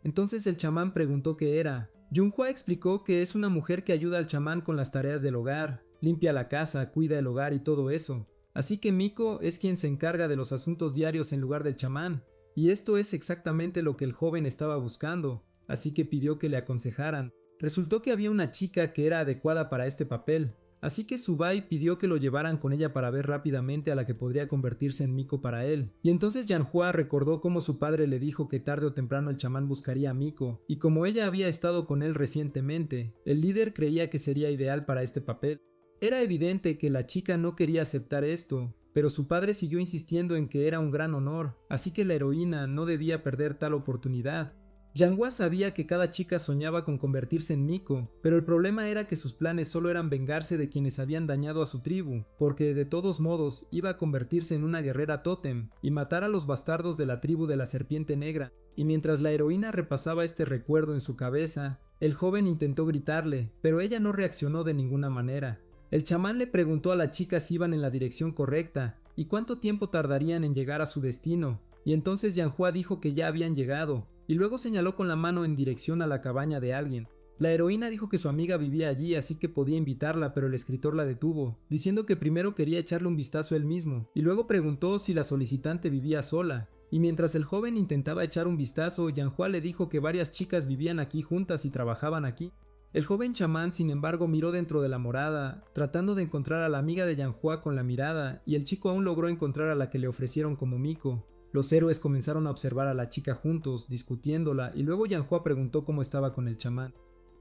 Entonces el chamán preguntó qué era. Junhua explicó que es una mujer que ayuda al chamán con las tareas del hogar, limpia la casa, cuida el hogar y todo eso. Así que Miko es quien se encarga de los asuntos diarios en lugar del chamán. Y esto es exactamente lo que el joven estaba buscando, así que pidió que le aconsejaran. Resultó que había una chica que era adecuada para este papel. Así que Subai pidió que lo llevaran con ella para ver rápidamente a la que podría convertirse en Miko para él. Y entonces Yanhua recordó cómo su padre le dijo que tarde o temprano el chamán buscaría a Miko, y como ella había estado con él recientemente, el líder creía que sería ideal para este papel. Era evidente que la chica no quería aceptar esto, pero su padre siguió insistiendo en que era un gran honor, así que la heroína no debía perder tal oportunidad. Yanhua sabía que cada chica soñaba con convertirse en Miko, pero el problema era que sus planes solo eran vengarse de quienes habían dañado a su tribu, porque de todos modos iba a convertirse en una guerrera tótem y matar a los bastardos de la tribu de la serpiente negra. Y mientras la heroína repasaba este recuerdo en su cabeza, el joven intentó gritarle, pero ella no reaccionó de ninguna manera. El chamán le preguntó a la chica si iban en la dirección correcta y cuánto tiempo tardarían en llegar a su destino, y entonces Yanhua dijo que ya habían llegado, y luego señaló con la mano en dirección a la cabaña de alguien. La heroína dijo que su amiga vivía allí, así que podía invitarla, pero el escritor la detuvo, diciendo que primero quería echarle un vistazo él mismo, y luego preguntó si la solicitante vivía sola. Y mientras el joven intentaba echar un vistazo, Yanhua le dijo que varias chicas vivían aquí juntas y trabajaban aquí. El joven chamán, sin embargo, miró dentro de la morada, tratando de encontrar a la amiga de Yanhua con la mirada, y el chico aún logró encontrar a la que le ofrecieron como Miko. Los héroes comenzaron a observar a la chica juntos, discutiéndola, y luego Yanhua preguntó cómo estaba con el chamán.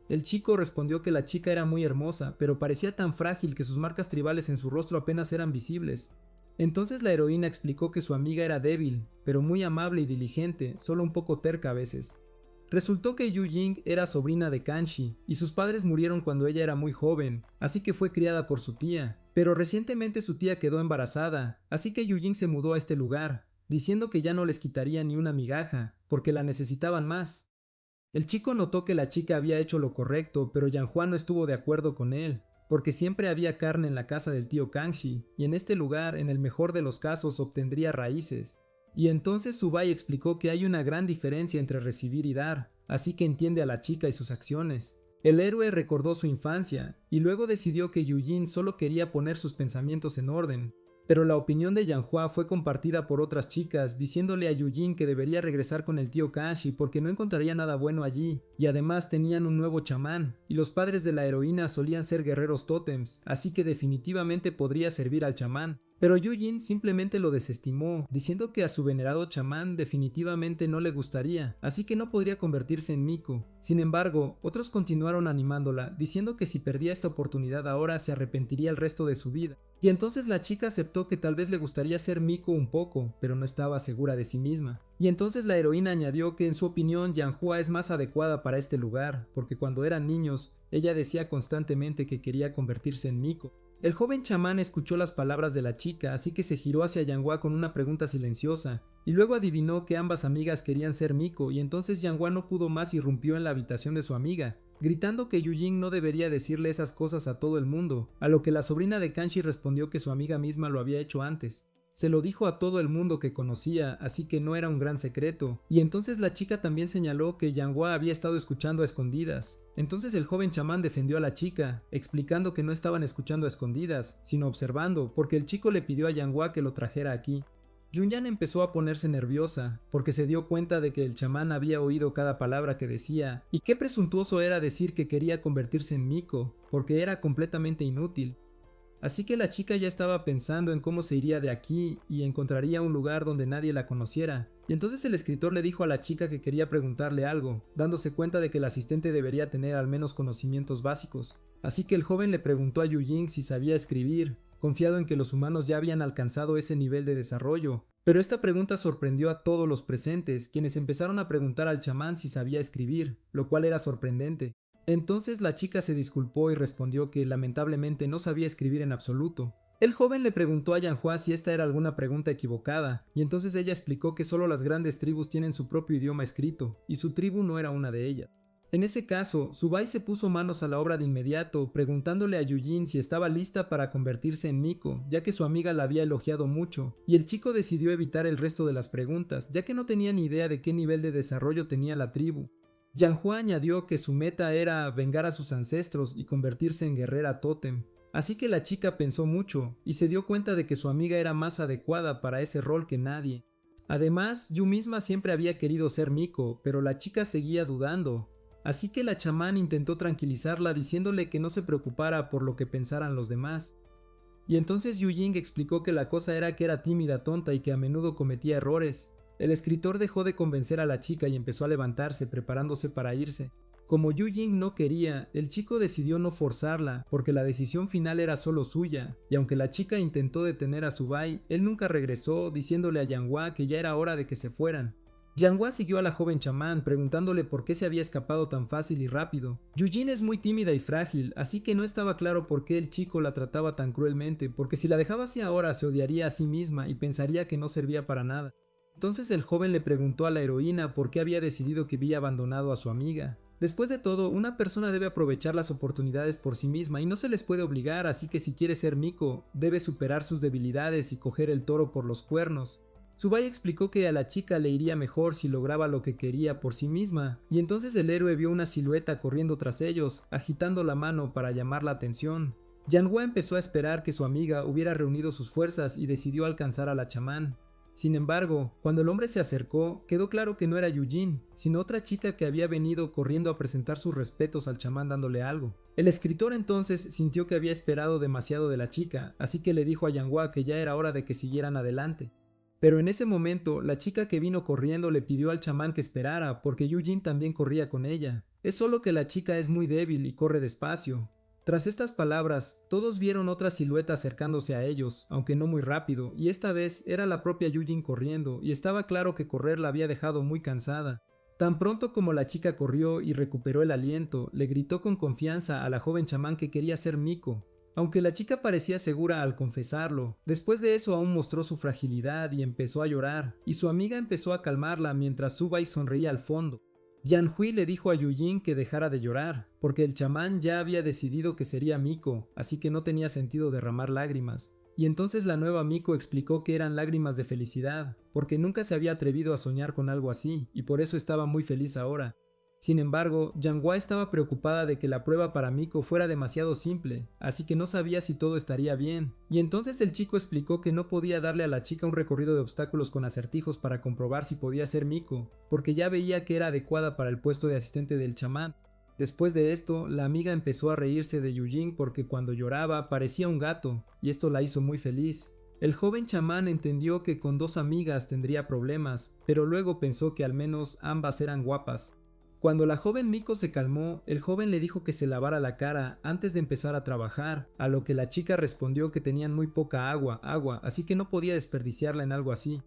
El chico respondió que la chica era muy hermosa, pero parecía tan frágil que sus marcas tribales en su rostro apenas eran visibles. Entonces la heroína explicó que su amiga era débil, pero muy amable y diligente, solo un poco terca a veces. Resultó que Yu Ying era sobrina de Kanshi, y sus padres murieron cuando ella era muy joven, así que fue criada por su tía. Pero recientemente su tía quedó embarazada, así que Yu Ying se mudó a este lugar, diciendo que ya no les quitaría ni una migaja, porque la necesitaban más. El chico notó que la chica había hecho lo correcto, pero Yanhua no estuvo de acuerdo con él, porque siempre había carne en la casa del tío Kanshi, y en este lugar, en el mejor de los casos, obtendría raíces. Y entonces Subai explicó que hay una gran diferencia entre recibir y dar, así que entiende a la chica y sus acciones. El héroe recordó su infancia, y luego decidió que Yujin solo quería poner sus pensamientos en orden. Pero la opinión de Yanhua fue compartida por otras chicas, diciéndole a Yujin que debería regresar con el tío Kanshi porque no encontraría nada bueno allí, y además tenían un nuevo chamán, y los padres de la heroína solían ser guerreros tótems, así que definitivamente podría servir al chamán. Pero Yujin simplemente lo desestimó, diciendo que a su venerado chamán definitivamente no le gustaría, así que no podría convertirse en Miko. Sin embargo, otros continuaron animándola, diciendo que si perdía esta oportunidad ahora se arrepentiría el resto de su vida. Y entonces la chica aceptó que tal vez le gustaría ser Miko un poco, pero no estaba segura de sí misma. Y entonces la heroína añadió que en su opinión Yanhua es más adecuada para este lugar, porque cuando eran niños, ella decía constantemente que quería convertirse en Miko. El joven chamán escuchó las palabras de la chica, así que se giró hacia Yanhua con una pregunta silenciosa, y luego adivinó que ambas amigas querían ser Miko, y entonces Yanhua no pudo más y irrumpió en la habitación de su amiga, gritando que Yujin no debería decirle esas cosas a todo el mundo, a lo que la sobrina de Kanshi respondió que su amiga misma lo había hecho antes. Se lo dijo a todo el mundo que conocía, así que no era un gran secreto, y entonces la chica también señaló que Yanhua había estado escuchando a escondidas. Entonces el joven chamán defendió a la chica, explicando que no estaban escuchando a escondidas, sino observando, porque el chico le pidió a Yanhua que lo trajera aquí. Yunyan empezó a ponerse nerviosa, porque se dio cuenta de que el chamán había oído cada palabra que decía, y qué presuntuoso era decir que quería convertirse en Miko, porque era completamente inútil. Así que la chica ya estaba pensando en cómo se iría de aquí y encontraría un lugar donde nadie la conociera. Y entonces el escritor le dijo a la chica que quería preguntarle algo, dándose cuenta de que el asistente debería tener al menos conocimientos básicos. Así que el joven le preguntó a Yujin si sabía escribir, confiado en que los humanos ya habían alcanzado ese nivel de desarrollo. Pero esta pregunta sorprendió a todos los presentes, quienes empezaron a preguntar al chamán si sabía escribir, lo cual era sorprendente. Entonces la chica se disculpó y respondió que lamentablemente no sabía escribir en absoluto. El joven le preguntó a Yanhua si esta era alguna pregunta equivocada, y entonces ella explicó que solo las grandes tribus tienen su propio idioma escrito, y su tribu no era una de ellas. En ese caso, Subai se puso manos a la obra de inmediato, preguntándole a Yujin si estaba lista para convertirse en Miko, ya que su amiga la había elogiado mucho, y el chico decidió evitar el resto de las preguntas, ya que no tenía ni idea de qué nivel de desarrollo tenía la tribu. Yanhua añadió que su meta era vengar a sus ancestros y convertirse en guerrera tótem. Así que la chica pensó mucho y se dio cuenta de que su amiga era más adecuada para ese rol que nadie. Además, Yu misma siempre había querido ser Miko, pero la chica seguía dudando. Así que la chamán intentó tranquilizarla diciéndole que no se preocupara por lo que pensaran los demás. Y entonces Yu Ying explicó que la cosa era que era tímida, tonta y que a menudo cometía errores. El escritor dejó de convencer a la chica y empezó a levantarse, preparándose para irse. Como Yu Ying no quería, el chico decidió no forzarla, porque la decisión final era solo suya, y aunque la chica intentó detener a Subai, él nunca regresó, diciéndole a Yanhua que ya era hora de que se fueran. Yanhua siguió a la joven chamán, preguntándole por qué se había escapado tan fácil y rápido. Yujin es muy tímida y frágil, así que no estaba claro por qué el chico la trataba tan cruelmente, porque si la dejaba así ahora se odiaría a sí misma y pensaría que no servía para nada. Entonces el joven le preguntó a la heroína por qué había decidido que había abandonado a su amiga. Después de todo, una persona debe aprovechar las oportunidades por sí misma y no se les puede obligar, así que si quiere ser Miko, debe superar sus debilidades y coger el toro por los cuernos. Subai explicó que a la chica le iría mejor si lograba lo que quería por sí misma, y entonces el héroe vio una silueta corriendo tras ellos, agitando la mano para llamar la atención. Yanhua empezó a esperar que su amiga hubiera reunido sus fuerzas y decidió alcanzar a la chamán. Sin embargo, cuando el hombre se acercó, quedó claro que no era Yujin, sino otra chica que había venido corriendo a presentar sus respetos al chamán dándole algo. El escritor entonces sintió que había esperado demasiado de la chica, así que le dijo a Yanhua que ya era hora de que siguieran adelante. Pero en ese momento, la chica que vino corriendo le pidió al chamán que esperara, porque Yujin también corría con ella. Es solo que la chica es muy débil y corre despacio. Tras estas palabras, todos vieron otra silueta acercándose a ellos, aunque no muy rápido, y esta vez era la propia Yujin corriendo, y estaba claro que correr la había dejado muy cansada. Tan pronto como la chica corrió y recuperó el aliento, le gritó con confianza a la joven chamán que quería ser Miko. Aunque la chica parecía segura al confesarlo, después de eso aún mostró su fragilidad y empezó a llorar, y su amiga empezó a calmarla mientras Subai sonreía al fondo. Yanhui le dijo a Yujin que dejara de llorar, porque el chamán ya había decidido que sería Miko, así que no tenía sentido derramar lágrimas. Y entonces la nueva Miko explicó que eran lágrimas de felicidad, porque nunca se había atrevido a soñar con algo así, y por eso estaba muy feliz ahora. Sin embargo, Yanhua estaba preocupada de que la prueba para Miko fuera demasiado simple, así que no sabía si todo estaría bien, y entonces el chico explicó que no podía darle a la chica un recorrido de obstáculos con acertijos para comprobar si podía ser Miko, porque ya veía que era adecuada para el puesto de asistente del chamán. Después de esto, la amiga empezó a reírse de Yujin porque cuando lloraba parecía un gato, y esto la hizo muy feliz. El joven chamán entendió que con dos amigas tendría problemas, pero luego pensó que al menos ambas eran guapas. Cuando la joven Miko se calmó, el joven le dijo que se lavara la cara antes de empezar a trabajar, a lo que la chica respondió que tenían muy poca agua, así que no podía desperdiciarla en algo así.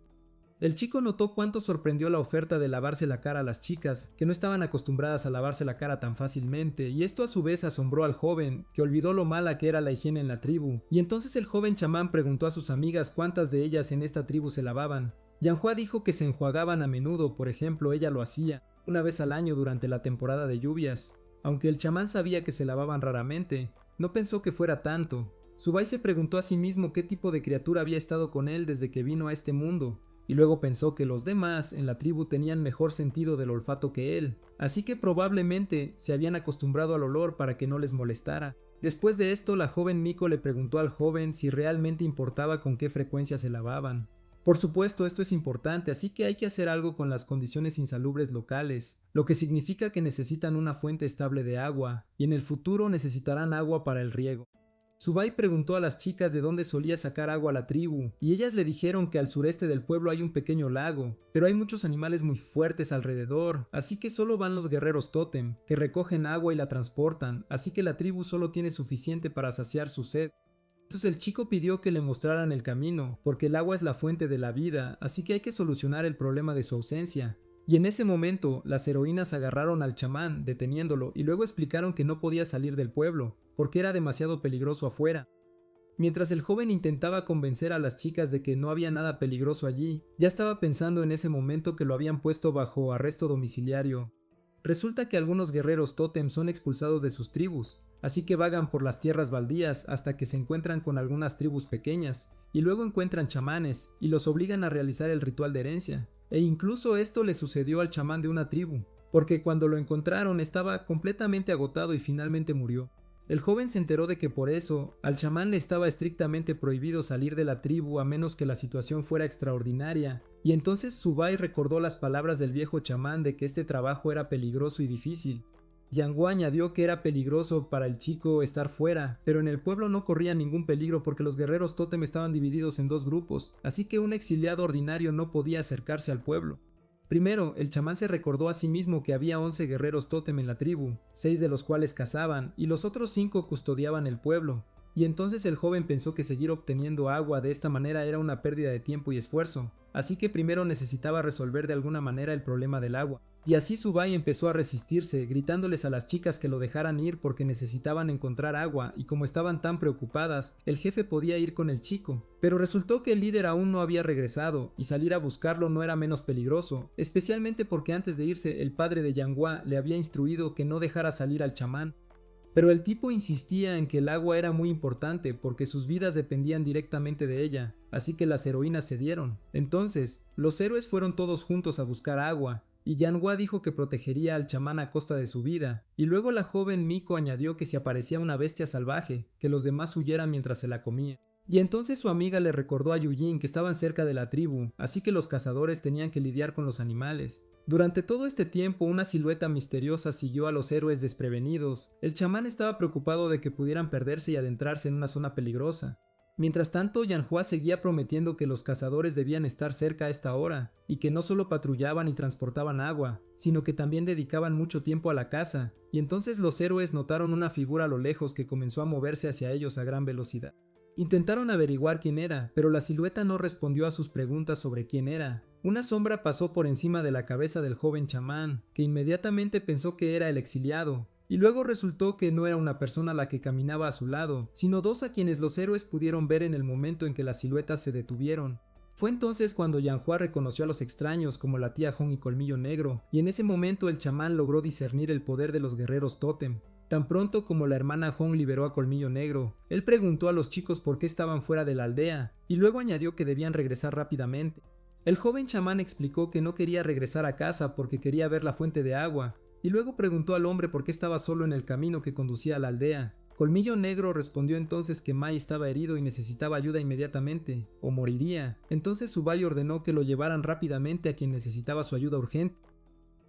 El chico notó cuánto sorprendió la oferta de lavarse la cara a las chicas, que no estaban acostumbradas a lavarse la cara tan fácilmente, y esto a su vez asombró al joven, que olvidó lo mala que era la higiene en la tribu, y entonces el joven chamán preguntó a sus amigas cuántas de ellas en esta tribu se lavaban. Yanhua dijo que se enjuagaban a menudo, por ejemplo, ella lo hacía una vez al año durante la temporada de lluvias. Aunque el chamán sabía que se lavaban raramente, no pensó que fuera tanto. Subai se preguntó a sí mismo qué tipo de criatura había estado con él desde que vino a este mundo, y luego pensó que los demás en la tribu tenían mejor sentido del olfato que él, así que probablemente se habían acostumbrado al olor para que no les molestara. Después de esto, la joven Miko le preguntó al joven si realmente importaba con qué frecuencia se lavaban. Por supuesto, esto es importante, así que hay que hacer algo con las condiciones insalubres locales, lo que significa que necesitan una fuente estable de agua, y en el futuro necesitarán agua para el riego. Subai preguntó a las chicas de dónde solía sacar agua la tribu, y ellas le dijeron que al sureste del pueblo hay un pequeño lago, pero hay muchos animales muy fuertes alrededor, así que solo van los guerreros tótem, que recogen agua y la transportan, así que la tribu solo tiene suficiente para saciar su sed. Entonces el chico pidió que le mostraran el camino, porque el agua es la fuente de la vida, así que hay que solucionar el problema de su ausencia. Y en ese momento, las heroínas agarraron al chamán, deteniéndolo, y luego explicaron que no podía salir del pueblo, porque era demasiado peligroso afuera. Mientras el joven intentaba convencer a las chicas de que no había nada peligroso allí, ya estaba pensando en ese momento que lo habían puesto bajo arresto domiciliario. Resulta que algunos guerreros tótem son expulsados de sus tribus, así que vagan por las tierras baldías hasta que se encuentran con algunas tribus pequeñas, y luego encuentran chamanes, y los obligan a realizar el ritual de herencia. E incluso esto le sucedió al chamán de una tribu, porque cuando lo encontraron estaba completamente agotado y finalmente murió. El joven se enteró de que por eso, al chamán le estaba estrictamente prohibido salir de la tribu a menos que la situación fuera extraordinaria, y entonces Subai recordó las palabras del viejo chamán de que este trabajo era peligroso y difícil. Yanhua añadió que era peligroso para el chico estar fuera, pero en el pueblo no corría ningún peligro porque los guerreros tótem estaban divididos en dos grupos, así que un exiliado ordinario no podía acercarse al pueblo. Primero, el chamán se recordó a sí mismo que había 11 guerreros tótem en la tribu, 6 de los cuales cazaban y los otros 5 custodiaban el pueblo, y entonces el joven pensó que seguir obteniendo agua de esta manera era una pérdida de tiempo y esfuerzo, así que primero necesitaba resolver de alguna manera el problema del agua. Y así Subai empezó a resistirse, gritándoles a las chicas que lo dejaran ir porque necesitaban encontrar agua, y como estaban tan preocupadas, el jefe podía ir con el chico. Pero resultó que el líder aún no había regresado, y salir a buscarlo no era menos peligroso, especialmente porque antes de irse el padre de Yanhua le había instruido que no dejara salir al chamán. Pero el tipo insistía en que el agua era muy importante porque sus vidas dependían directamente de ella, así que las heroínas cedieron. Entonces, los héroes fueron todos juntos a buscar agua, y Yanhua dijo que protegería al chamán a costa de su vida, y luego la joven Miko añadió que si aparecía una bestia salvaje, que los demás huyeran mientras se la comía. Y entonces su amiga le recordó a Yujin que estaban cerca de la tribu, así que los cazadores tenían que lidiar con los animales. Durante todo este tiempo, una silueta misteriosa siguió a los héroes desprevenidos. El chamán estaba preocupado de que pudieran perderse y adentrarse en una zona peligrosa. Mientras tanto, Yanhua seguía prometiendo que los cazadores debían estar cerca a esta hora, y que no solo patrullaban y transportaban agua, sino que también dedicaban mucho tiempo a la caza, y entonces los héroes notaron una figura a lo lejos que comenzó a moverse hacia ellos a gran velocidad. Intentaron averiguar quién era, pero la silueta no respondió a sus preguntas sobre quién era. Una sombra pasó por encima de la cabeza del joven chamán, que inmediatamente pensó que era el exiliado, y luego resultó que no era una persona la que caminaba a su lado, sino dos a quienes los héroes pudieron ver en el momento en que las siluetas se detuvieron. Fue entonces cuando Yanhua reconoció a los extraños como la tía Hong y Colmillo Negro, y en ese momento el chamán logró discernir el poder de los guerreros tótem. Tan pronto como la hermana Hong liberó a Colmillo Negro, él preguntó a los chicos por qué estaban fuera de la aldea, y luego añadió que debían regresar rápidamente. El joven chamán explicó que no quería regresar a casa porque quería ver la fuente de agua, y luego preguntó al hombre por qué estaba solo en el camino que conducía a la aldea. Colmillo Negro respondió entonces que Mai estaba herido y necesitaba ayuda inmediatamente, o moriría. Entonces Subai ordenó que lo llevaran rápidamente a quien necesitaba su ayuda urgente.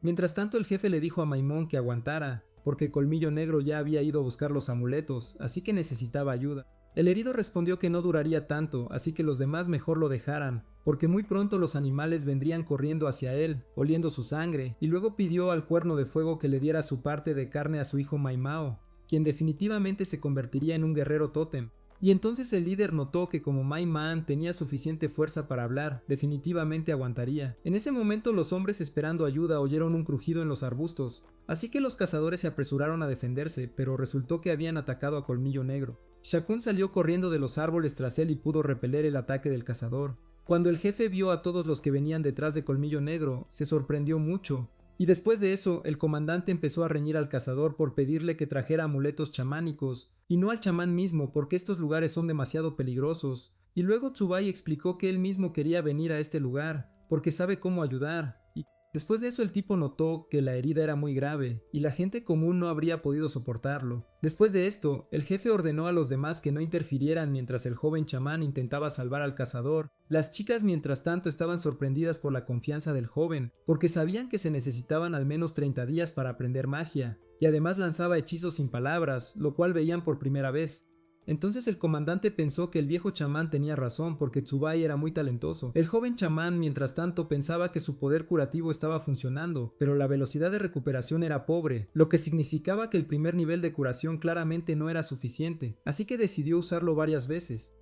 Mientras tanto, el jefe le dijo a Maimón que aguantara, porque Colmillo Negro ya había ido a buscar los amuletos, así que necesitaba ayuda. El herido respondió que no duraría tanto, así que los demás mejor lo dejaran, porque muy pronto los animales vendrían corriendo hacia él, oliendo su sangre, y luego pidió al cuerno de fuego que le diera su parte de carne a su hijo Maimao, quien definitivamente se convertiría en un guerrero tótem. Y entonces el líder notó que como Mai Man tenía suficiente fuerza para hablar, definitivamente aguantaría. En ese momento los hombres esperando ayuda oyeron un crujido en los arbustos, así que los cazadores se apresuraron a defenderse, pero resultó que habían atacado a Colmillo Negro. Shakun salió corriendo de los árboles tras él y pudo repeler el ataque del cazador. Cuando el jefe vio a todos los que venían detrás de Colmillo Negro, se sorprendió mucho. Y después de eso, el comandante empezó a reñir al cazador por pedirle que trajera amuletos chamánicos, y no al chamán mismo porque estos lugares son demasiado peligrosos. Y luego Tsubai explicó que él mismo quería venir a este lugar, porque sabe cómo ayudar. Y después de eso el tipo notó que la herida era muy grave, y la gente común no habría podido soportarlo. Después de esto, el jefe ordenó a los demás que no interfirieran mientras el joven chamán intentaba salvar al cazador. Las chicas mientras tanto estaban sorprendidas por la confianza del joven, porque sabían que se necesitaban al menos 30 días para aprender magia, y además lanzaba hechizos sin palabras, lo cual veían por primera vez. Entonces el comandante pensó que el viejo chamán tenía razón porque Tsubai era muy talentoso. El joven chamán mientras tanto pensaba que su poder curativo estaba funcionando, pero la velocidad de recuperación era pobre, lo que significaba que el primer nivel de curación claramente no era suficiente, así que decidió usarlo varias veces.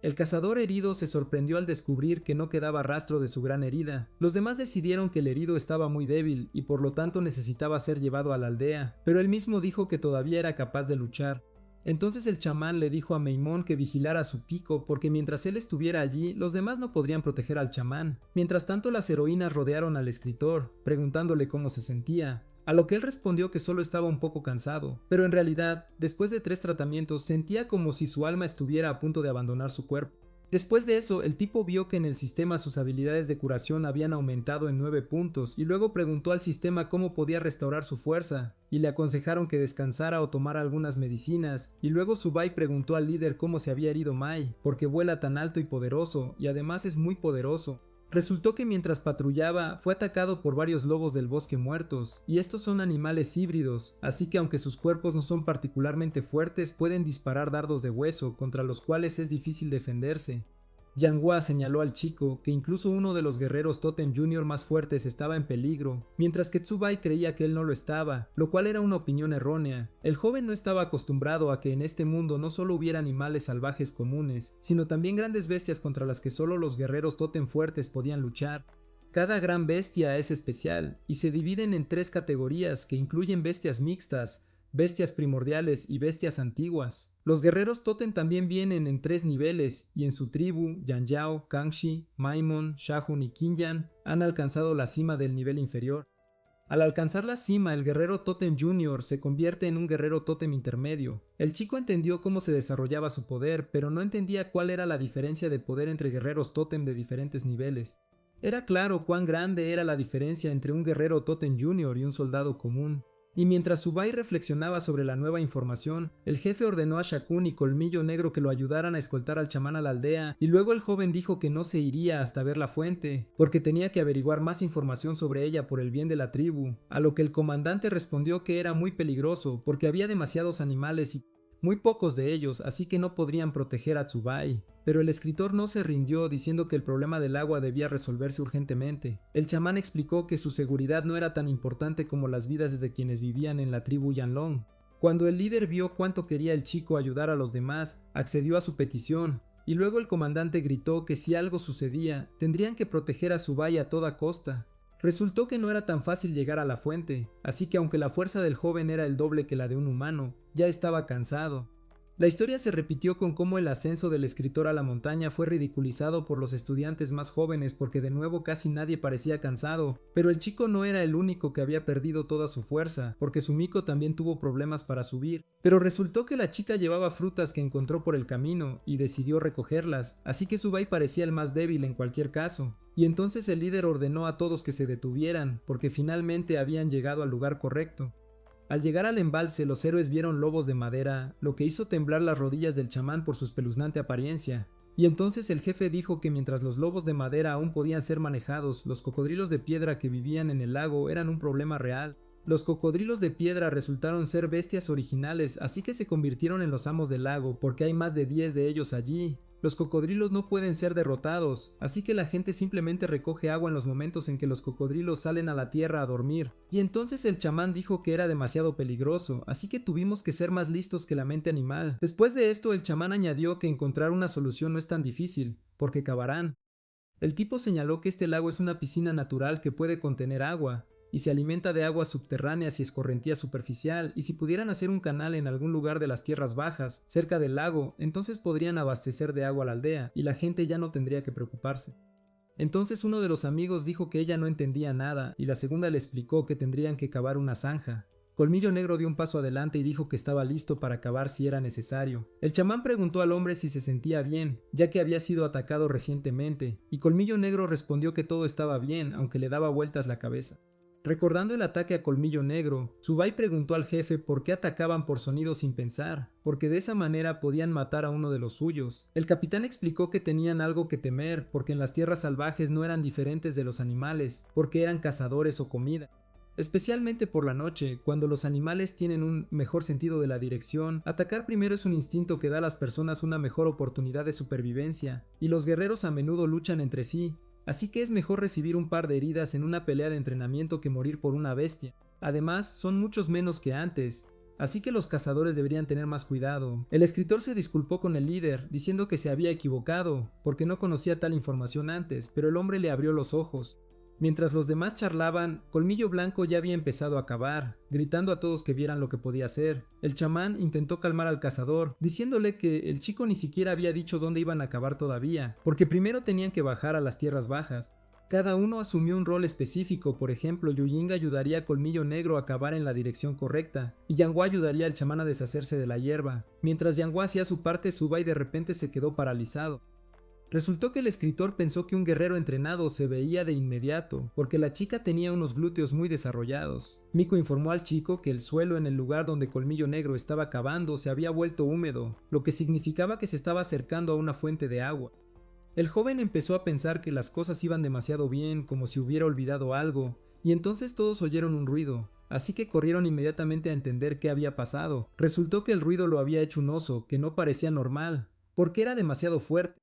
El cazador herido se sorprendió al descubrir que no quedaba rastro de su gran herida. Los demás decidieron que el herido estaba muy débil y por lo tanto necesitaba ser llevado a la aldea, pero él mismo dijo que todavía era capaz de luchar. Entonces el chamán le dijo a Meimon que vigilara su pico porque mientras él estuviera allí, los demás no podrían proteger al chamán. Mientras tanto las heroínas rodearon al escritor, preguntándole cómo se sentía, a lo que él respondió que solo estaba un poco cansado, pero en realidad, después de 3 tratamientos, sentía como si su alma estuviera a punto de abandonar su cuerpo. Después de eso, el tipo vio que en el sistema sus habilidades de curación habían aumentado en 9 puntos y luego preguntó al sistema cómo podía restaurar su fuerza y le aconsejaron que descansara o tomara algunas medicinas y luego Tsubai preguntó al líder cómo se había herido Mai, porque vuela tan alto y poderoso y además es muy poderoso. Resultó que mientras patrullaba fue atacado por varios lobos del bosque muertos, y estos son animales híbridos, así que aunque sus cuerpos no son particularmente fuertes pueden disparar dardos de hueso contra los cuales es difícil defenderse. Yang Hua señaló al chico que incluso uno de los guerreros Totem Jr. más fuertes estaba en peligro, mientras que Tsubai creía que él no lo estaba, lo cual era una opinión errónea. El joven no estaba acostumbrado a que en este mundo no solo hubiera animales salvajes comunes, sino también grandes bestias contra las que solo los guerreros Totem fuertes podían luchar. Cada gran bestia es especial, y se dividen en 3 categorías que incluyen bestias mixtas, bestias primordiales y bestias antiguas. Los guerreros Totem también vienen en 3 niveles, y en su tribu, Yangyao, Kangxi, Maimon, Shahun y Qinyan han alcanzado la cima del nivel inferior. Al alcanzar la cima, el guerrero Totem Jr. se convierte en un guerrero Totem intermedio. El chico entendió cómo se desarrollaba su poder, pero no entendía cuál era la diferencia de poder entre guerreros Totem de diferentes niveles. Era claro cuán grande era la diferencia entre un guerrero Totem Jr. y un soldado común. Y mientras Tsubai reflexionaba sobre la nueva información, el jefe ordenó a Shakun y Colmillo Negro que lo ayudaran a escoltar al chamán a la aldea, y luego el joven dijo que no se iría hasta ver la fuente, porque tenía que averiguar más información sobre ella por el bien de la tribu, a lo que el comandante respondió que era muy peligroso, porque había demasiados animales y muy pocos de ellos, así que no podrían proteger a Tsubai. Pero el escritor no se rindió diciendo que el problema del agua debía resolverse urgentemente. El chamán explicó que su seguridad no era tan importante como las vidas de quienes vivían en la tribu Yanlong. Cuando el líder vio cuánto quería el chico ayudar a los demás, accedió a su petición, y luego el comandante gritó que si algo sucedía, tendrían que proteger a Tsubai a toda costa. Resultó que no era tan fácil llegar a la fuente, así que aunque la fuerza del joven era el doble que la de un humano, ya estaba cansado. La historia se repitió con cómo el ascenso del escritor a la montaña fue ridiculizado por los estudiantes más jóvenes porque de nuevo casi nadie parecía cansado, pero el chico no era el único que había perdido toda su fuerza, porque Sumiko también tuvo problemas para subir. Pero resultó que la chica llevaba frutas que encontró por el camino y decidió recogerlas, así que Tsubai parecía el más débil en cualquier caso. Y entonces el líder ordenó a todos que se detuvieran, porque finalmente habían llegado al lugar correcto. Al llegar al embalse, los héroes vieron lobos de madera, lo que hizo temblar las rodillas del chamán por su espeluznante apariencia. Y entonces el jefe dijo que mientras los lobos de madera aún podían ser manejados, los cocodrilos de piedra que vivían en el lago eran un problema real. Los cocodrilos de piedra resultaron ser bestias originales, así que se convirtieron en los amos del lago, porque hay más de 10 de ellos allí. Los cocodrilos no pueden ser derrotados, así que la gente simplemente recoge agua en los momentos en que los cocodrilos salen a la tierra a dormir. Y entonces el chamán dijo que era demasiado peligroso, así que tuvimos que ser más listos que la mente animal. Después de esto, el chamán añadió que encontrar una solución no es tan difícil, porque cavarán. El tipo señaló que este lago es una piscina natural que puede contener agua, y se alimenta de aguas subterráneas y escorrentía superficial, y si pudieran hacer un canal en algún lugar de las tierras bajas, cerca del lago, entonces podrían abastecer de agua a la aldea, y la gente ya no tendría que preocuparse. Entonces uno de los amigos dijo que ella no entendía nada, y la segunda le explicó que tendrían que cavar una zanja. Colmillo Negro dio un paso adelante y dijo que estaba listo para cavar si era necesario. El chamán preguntó al hombre si se sentía bien, ya que había sido atacado recientemente, y Colmillo Negro respondió que todo estaba bien, aunque le daba vueltas la cabeza. Recordando el ataque a Colmillo Negro, Zubai preguntó al jefe por qué atacaban por sonidos sin pensar, porque de esa manera podían matar a uno de los suyos. El capitán explicó que tenían algo que temer, porque en las tierras salvajes no eran diferentes de los animales, porque eran cazadores o comida. Especialmente por la noche, cuando los animales tienen un mejor sentido de la dirección, atacar primero es un instinto que da a las personas una mejor oportunidad de supervivencia, y los guerreros a menudo luchan entre sí. Así que es mejor recibir un par de heridas en una pelea de entrenamiento que morir por una bestia. Además, son muchos menos que antes, así que los cazadores deberían tener más cuidado. El escritor se disculpó con el líder, diciendo que se había equivocado, porque no conocía tal información antes, pero el hombre le abrió los ojos. Mientras los demás charlaban, Colmillo Blanco ya había empezado a cavar, gritando a todos que vieran lo que podía hacer. El chamán intentó calmar al cazador, diciéndole que el chico ni siquiera había dicho dónde iban a cavar todavía, porque primero tenían que bajar a las tierras bajas. Cada uno asumió un rol específico, por ejemplo, Yuying ayudaría a Colmillo Negro a cavar en la dirección correcta, y Yanghua ayudaría al chamán a deshacerse de la hierba. Mientras Yanghua hacía su parte, Zubai de repente se quedó paralizado. Resultó que el escritor pensó que un guerrero entrenado se veía de inmediato, porque la chica tenía unos glúteos muy desarrollados. Miko informó al chico que el suelo en el lugar donde Colmillo Negro estaba cavando se había vuelto húmedo, lo que significaba que se estaba acercando a una fuente de agua. El joven empezó a pensar que las cosas iban demasiado bien, como si hubiera olvidado algo, y entonces todos oyeron un ruido, así que corrieron inmediatamente a entender qué había pasado. Resultó que el ruido lo había hecho un oso, que no parecía normal, porque era demasiado fuerte.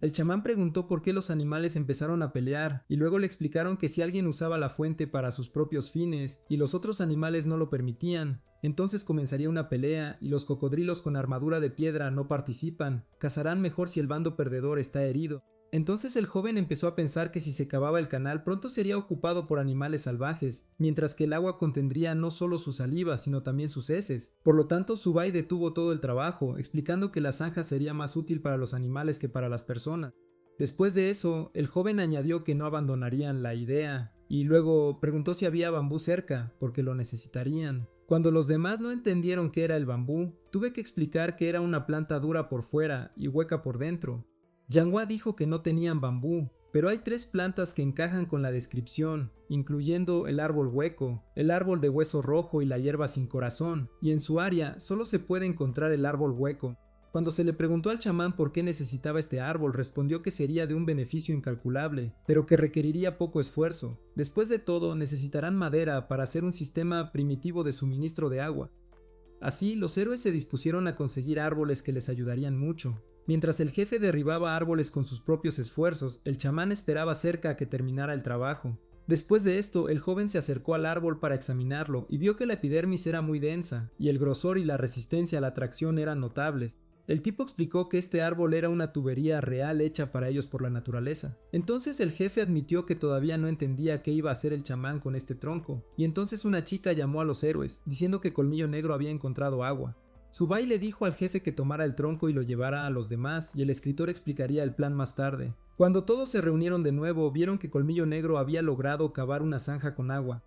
El chamán preguntó por qué los animales empezaron a pelear, y luego le explicaron que si alguien usaba la fuente para sus propios fines, y los otros animales no lo permitían, entonces comenzaría una pelea, y los cocodrilos con armadura de piedra no participan, cazarán mejor si el bando perdedor está herido. Entonces el joven empezó a pensar que si se cavaba el canal pronto sería ocupado por animales salvajes, mientras que el agua contendría no solo su saliva sino también sus heces. Por lo tanto, Zubai detuvo todo el trabajo, explicando que la zanja sería más útil para los animales que para las personas. Después de eso, el joven añadió que no abandonarían la idea, y luego preguntó si había bambú cerca, porque lo necesitarían. Cuando los demás no entendieron qué era el bambú, tuve que explicar que era una planta dura por fuera y hueca por dentro. Yanghua dijo que no tenían bambú, pero hay 3 plantas que encajan con la descripción, incluyendo el árbol hueco, el árbol de hueso rojo y la hierba sin corazón, y en su área solo se puede encontrar el árbol hueco. Cuando se le preguntó al chamán por qué necesitaba este árbol, respondió que sería de un beneficio incalculable, pero que requeriría poco esfuerzo. Después de todo, necesitarán madera para hacer un sistema primitivo de suministro de agua. Así, los héroes se dispusieron a conseguir árboles que les ayudarían mucho. Mientras el jefe derribaba árboles con sus propios esfuerzos, el chamán esperaba cerca a que terminara el trabajo. Después de esto, el joven se acercó al árbol para examinarlo y vio que la epidermis era muy densa, y el grosor y la resistencia a la tracción eran notables. El tipo explicó que este árbol era una tubería real hecha para ellos por la naturaleza. Entonces el jefe admitió que todavía no entendía qué iba a hacer el chamán con este tronco, y entonces una chica llamó a los héroes, diciendo que Colmillo Negro había encontrado agua. Zubai le dijo al jefe que tomara el tronco y lo llevara a los demás, y el escritor explicaría el plan más tarde. Cuando todos se reunieron de nuevo, vieron que Colmillo Negro había logrado cavar una zanja con agua.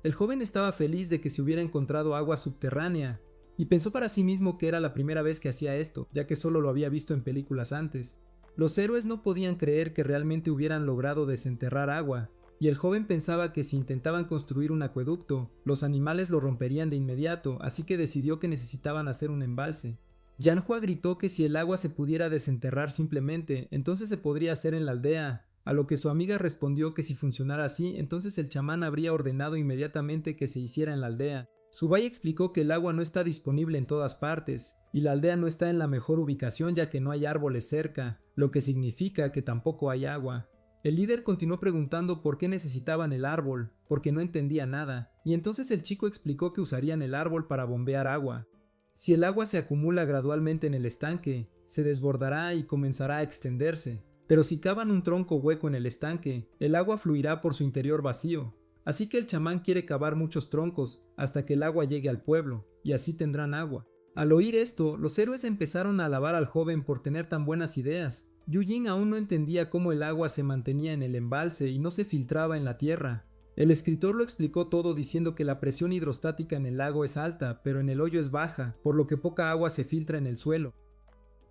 El joven estaba feliz de que se hubiera encontrado agua subterránea, y pensó para sí mismo que era la primera vez que hacía esto, ya que solo lo había visto en películas antes. Los héroes no podían creer que realmente hubieran logrado desenterrar agua, y el joven pensaba que si intentaban construir un acueducto, los animales lo romperían de inmediato, así que decidió que necesitaban hacer un embalse. Yanghua gritó que si el agua se pudiera desenterrar simplemente, entonces se podría hacer en la aldea, a lo que su amiga respondió que si funcionara así, entonces el chamán habría ordenado inmediatamente que se hiciera en la aldea. Subay explicó que el agua no está disponible en todas partes, y la aldea no está en la mejor ubicación ya que no hay árboles cerca, lo que significa que tampoco hay agua. El líder continuó preguntando por qué necesitaban el árbol, porque no entendía nada, y entonces el chico explicó que usarían el árbol para bombear agua. Si el agua se acumula gradualmente en el estanque, se desbordará y comenzará a extenderse, pero si cavan un tronco hueco en el estanque, el agua fluirá por su interior vacío. Así que el chamán quiere cavar muchos troncos hasta que el agua llegue al pueblo, y así tendrán agua. Al oír esto, los héroes empezaron a alabar al joven por tener tan buenas ideas. Yujin aún no entendía cómo el agua se mantenía en el embalse y no se filtraba en la tierra. El escritor lo explicó todo diciendo que la presión hidrostática en el lago es alta, pero en el hoyo es baja, por lo que poca agua se filtra en el suelo.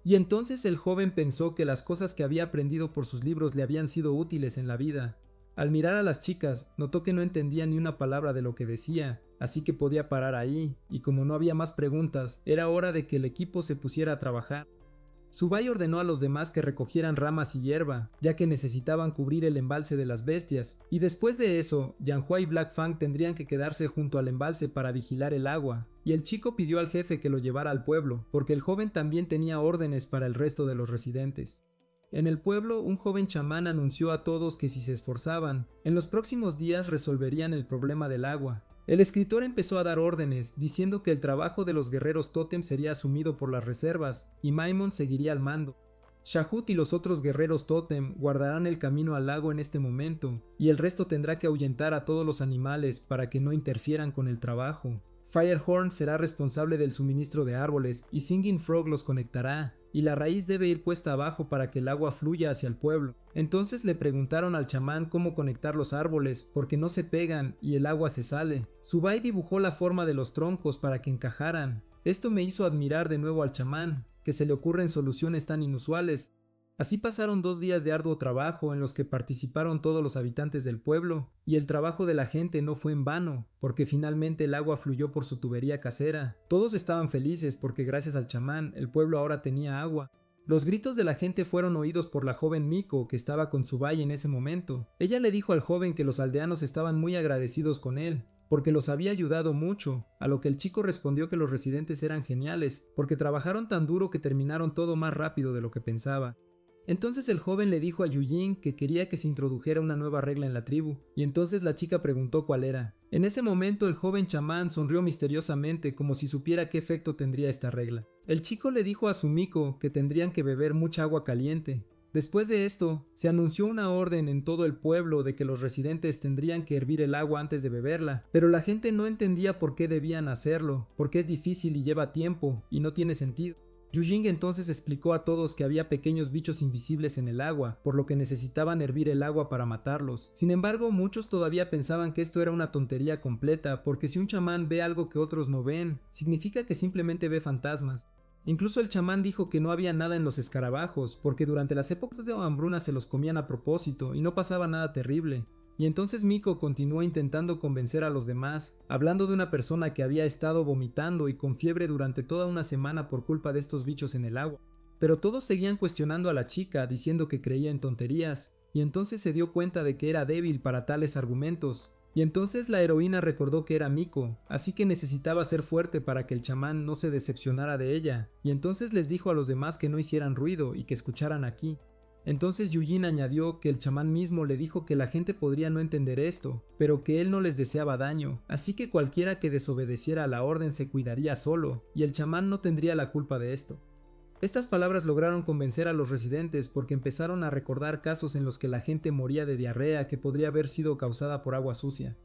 Y entonces el joven pensó que las cosas que había aprendido por sus libros le habían sido útiles en la vida. Al mirar a las chicas, notó que no entendía ni una palabra de lo que decía, así que podía parar ahí, y como no había más preguntas, era hora de que el equipo se pusiera a trabajar. Subay ordenó a los demás que recogieran ramas y hierba, ya que necesitaban cubrir el embalse de las bestias, y después de eso, Yanhua y Black Fang tendrían que quedarse junto al embalse para vigilar el agua, y el chico pidió al jefe que lo llevara al pueblo, porque el joven también tenía órdenes para el resto de los residentes. En el pueblo, un joven chamán anunció a todos que si se esforzaban, en los próximos días resolverían el problema del agua. El escritor empezó a dar órdenes, diciendo que el trabajo de los guerreros tótem sería asumido por las reservas, y Maimon seguiría al mando. Shahut y los otros guerreros tótem guardarán el camino al lago en este momento, y el resto tendrá que ahuyentar a todos los animales para que no interfieran con el trabajo. Firehorn será responsable del suministro de árboles, y Singing Frog los conectará, y la raíz debe ir puesta abajo para que el agua fluya hacia el pueblo. Entonces le preguntaron al chamán cómo conectar los árboles, porque no se pegan y el agua se sale. Subay dibujó la forma de los troncos para que encajaran. Esto me hizo admirar de nuevo al chamán, que se le ocurren soluciones tan inusuales. Así pasaron 2 días de arduo trabajo en los que participaron todos los habitantes del pueblo, y el trabajo de la gente no fue en vano, porque finalmente el agua fluyó por su tubería casera. Todos estaban felices porque gracias al chamán el pueblo ahora tenía agua. Los gritos de la gente fueron oídos por la joven Miko, que estaba con Subay en ese momento. Ella le dijo al joven que los aldeanos estaban muy agradecidos con él, porque los había ayudado mucho, a lo que el chico respondió que los residentes eran geniales, porque trabajaron tan duro que terminaron todo más rápido de lo que pensaba. Entonces el joven le dijo a Yujin que quería que se introdujera una nueva regla en la tribu, y entonces la chica preguntó cuál era. En ese momento el joven chamán sonrió misteriosamente como si supiera qué efecto tendría esta regla. El chico le dijo a Sumiko que tendrían que beber mucha agua caliente. Después de esto, se anunció una orden en todo el pueblo de que los residentes tendrían que hervir el agua antes de beberla, pero la gente no entendía por qué debían hacerlo, porque es difícil y lleva tiempo, y no tiene sentido. Yujin entonces explicó a todos que había pequeños bichos invisibles en el agua, por lo que necesitaban hervir el agua para matarlos. Sin embargo, muchos todavía pensaban que esto era una tontería completa, porque si un chamán ve algo que otros no ven, significa que simplemente ve fantasmas. Incluso el chamán dijo que no había nada en los escarabajos, porque durante las épocas de hambruna se los comían a propósito y no pasaba nada terrible. Y entonces Miko continuó intentando convencer a los demás, hablando de una persona que había estado vomitando y con fiebre durante toda una semana por culpa de estos bichos en el agua. Pero todos seguían cuestionando a la chica, diciendo que creía en tonterías, y entonces se dio cuenta de que era débil para tales argumentos. Y entonces la heroína recordó que era Miko, así que necesitaba ser fuerte para que el chamán no se decepcionara de ella, y entonces les dijo a los demás que no hicieran ruido y que escucharan aquí. Entonces Yujin añadió que el chamán mismo le dijo que la gente podría no entender esto, pero que él no les deseaba daño, así que cualquiera que desobedeciera a la orden se cuidaría solo, y el chamán no tendría la culpa de esto. Estas palabras lograron convencer a los residentes porque empezaron a recordar casos en los que la gente moría de diarrea que podría haber sido causada por agua sucia.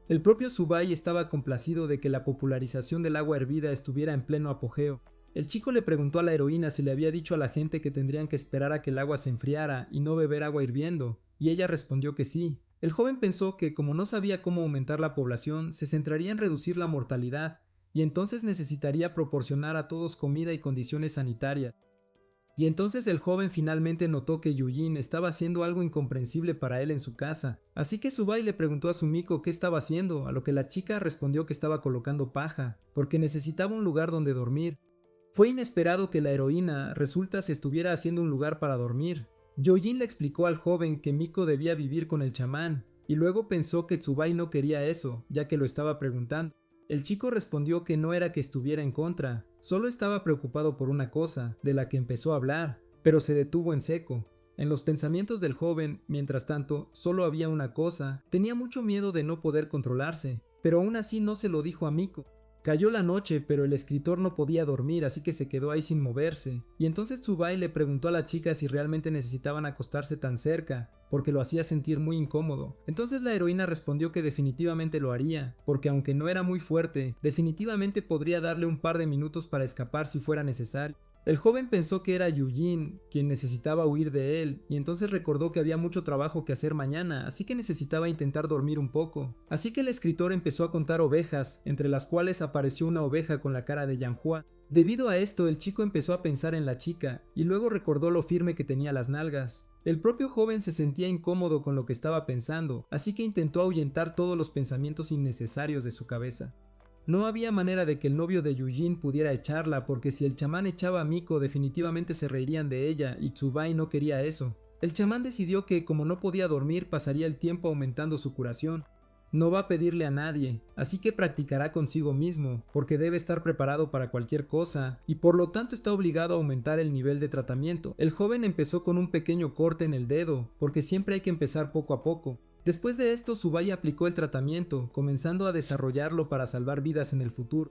El propio Subay estaba complacido de que la popularización del agua hervida estuviera en pleno apogeo. El chico le preguntó a la heroína si le había dicho a la gente que tendrían que esperar a que el agua se enfriara y no beber agua hirviendo, y ella respondió que sí. El joven pensó que como no sabía cómo aumentar la población, se centraría en reducir la mortalidad, y entonces necesitaría proporcionar a todos comida y condiciones sanitarias. Y entonces el joven finalmente notó que Yujin estaba haciendo algo incomprensible para él en su casa, así que Subay le preguntó a Sumiko qué estaba haciendo, a lo que la chica respondió que estaba colocando paja, porque necesitaba un lugar donde dormir. Fue inesperado que la heroína resulta se estuviera haciendo un lugar para dormir, Yojin le explicó al joven que Miko debía vivir con el chamán, y luego pensó que Tsubai no quería eso, ya que lo estaba preguntando. El chico respondió que no era que estuviera en contra, solo estaba preocupado por una cosa, de la que empezó a hablar, pero se detuvo en seco. En los pensamientos del joven, mientras tanto, solo había una cosa: tenía mucho miedo de no poder controlarse, pero aún así no se lo dijo a Miko. Cayó la noche, pero el escritor no podía dormir, así que se quedó ahí sin moverse, y entonces Tsubai le preguntó a la chica si realmente necesitaban acostarse tan cerca, porque lo hacía sentir muy incómodo. Entonces la heroína respondió que definitivamente lo haría, porque aunque no era muy fuerte, definitivamente podría darle un par de minutos para escapar si fuera necesario. El joven pensó que era Yujin quien necesitaba huir de él, y entonces recordó que había mucho trabajo que hacer mañana, así que necesitaba intentar dormir un poco. Así que el escritor empezó a contar ovejas, entre las cuales apareció una oveja con la cara de Yanhua. Debido a esto, el chico empezó a pensar en la chica, y luego recordó lo firme que tenía las nalgas. El propio joven se sentía incómodo con lo que estaba pensando, así que intentó ahuyentar todos los pensamientos innecesarios de su cabeza. No había manera de que el novio de Yujin pudiera echarla, porque si el chamán echaba a Miko definitivamente se reirían de ella, y Tsubai no quería eso. El chamán decidió que, como no podía dormir, pasaría el tiempo aumentando su curación. No va a pedirle a nadie, así que practicará consigo mismo, porque debe estar preparado para cualquier cosa, y por lo tanto está obligado a aumentar el nivel de tratamiento. El joven empezó con un pequeño corte en el dedo, porque siempre hay que empezar poco a poco. Después de esto, Tsubai aplicó el tratamiento, comenzando a desarrollarlo para salvar vidas en el futuro.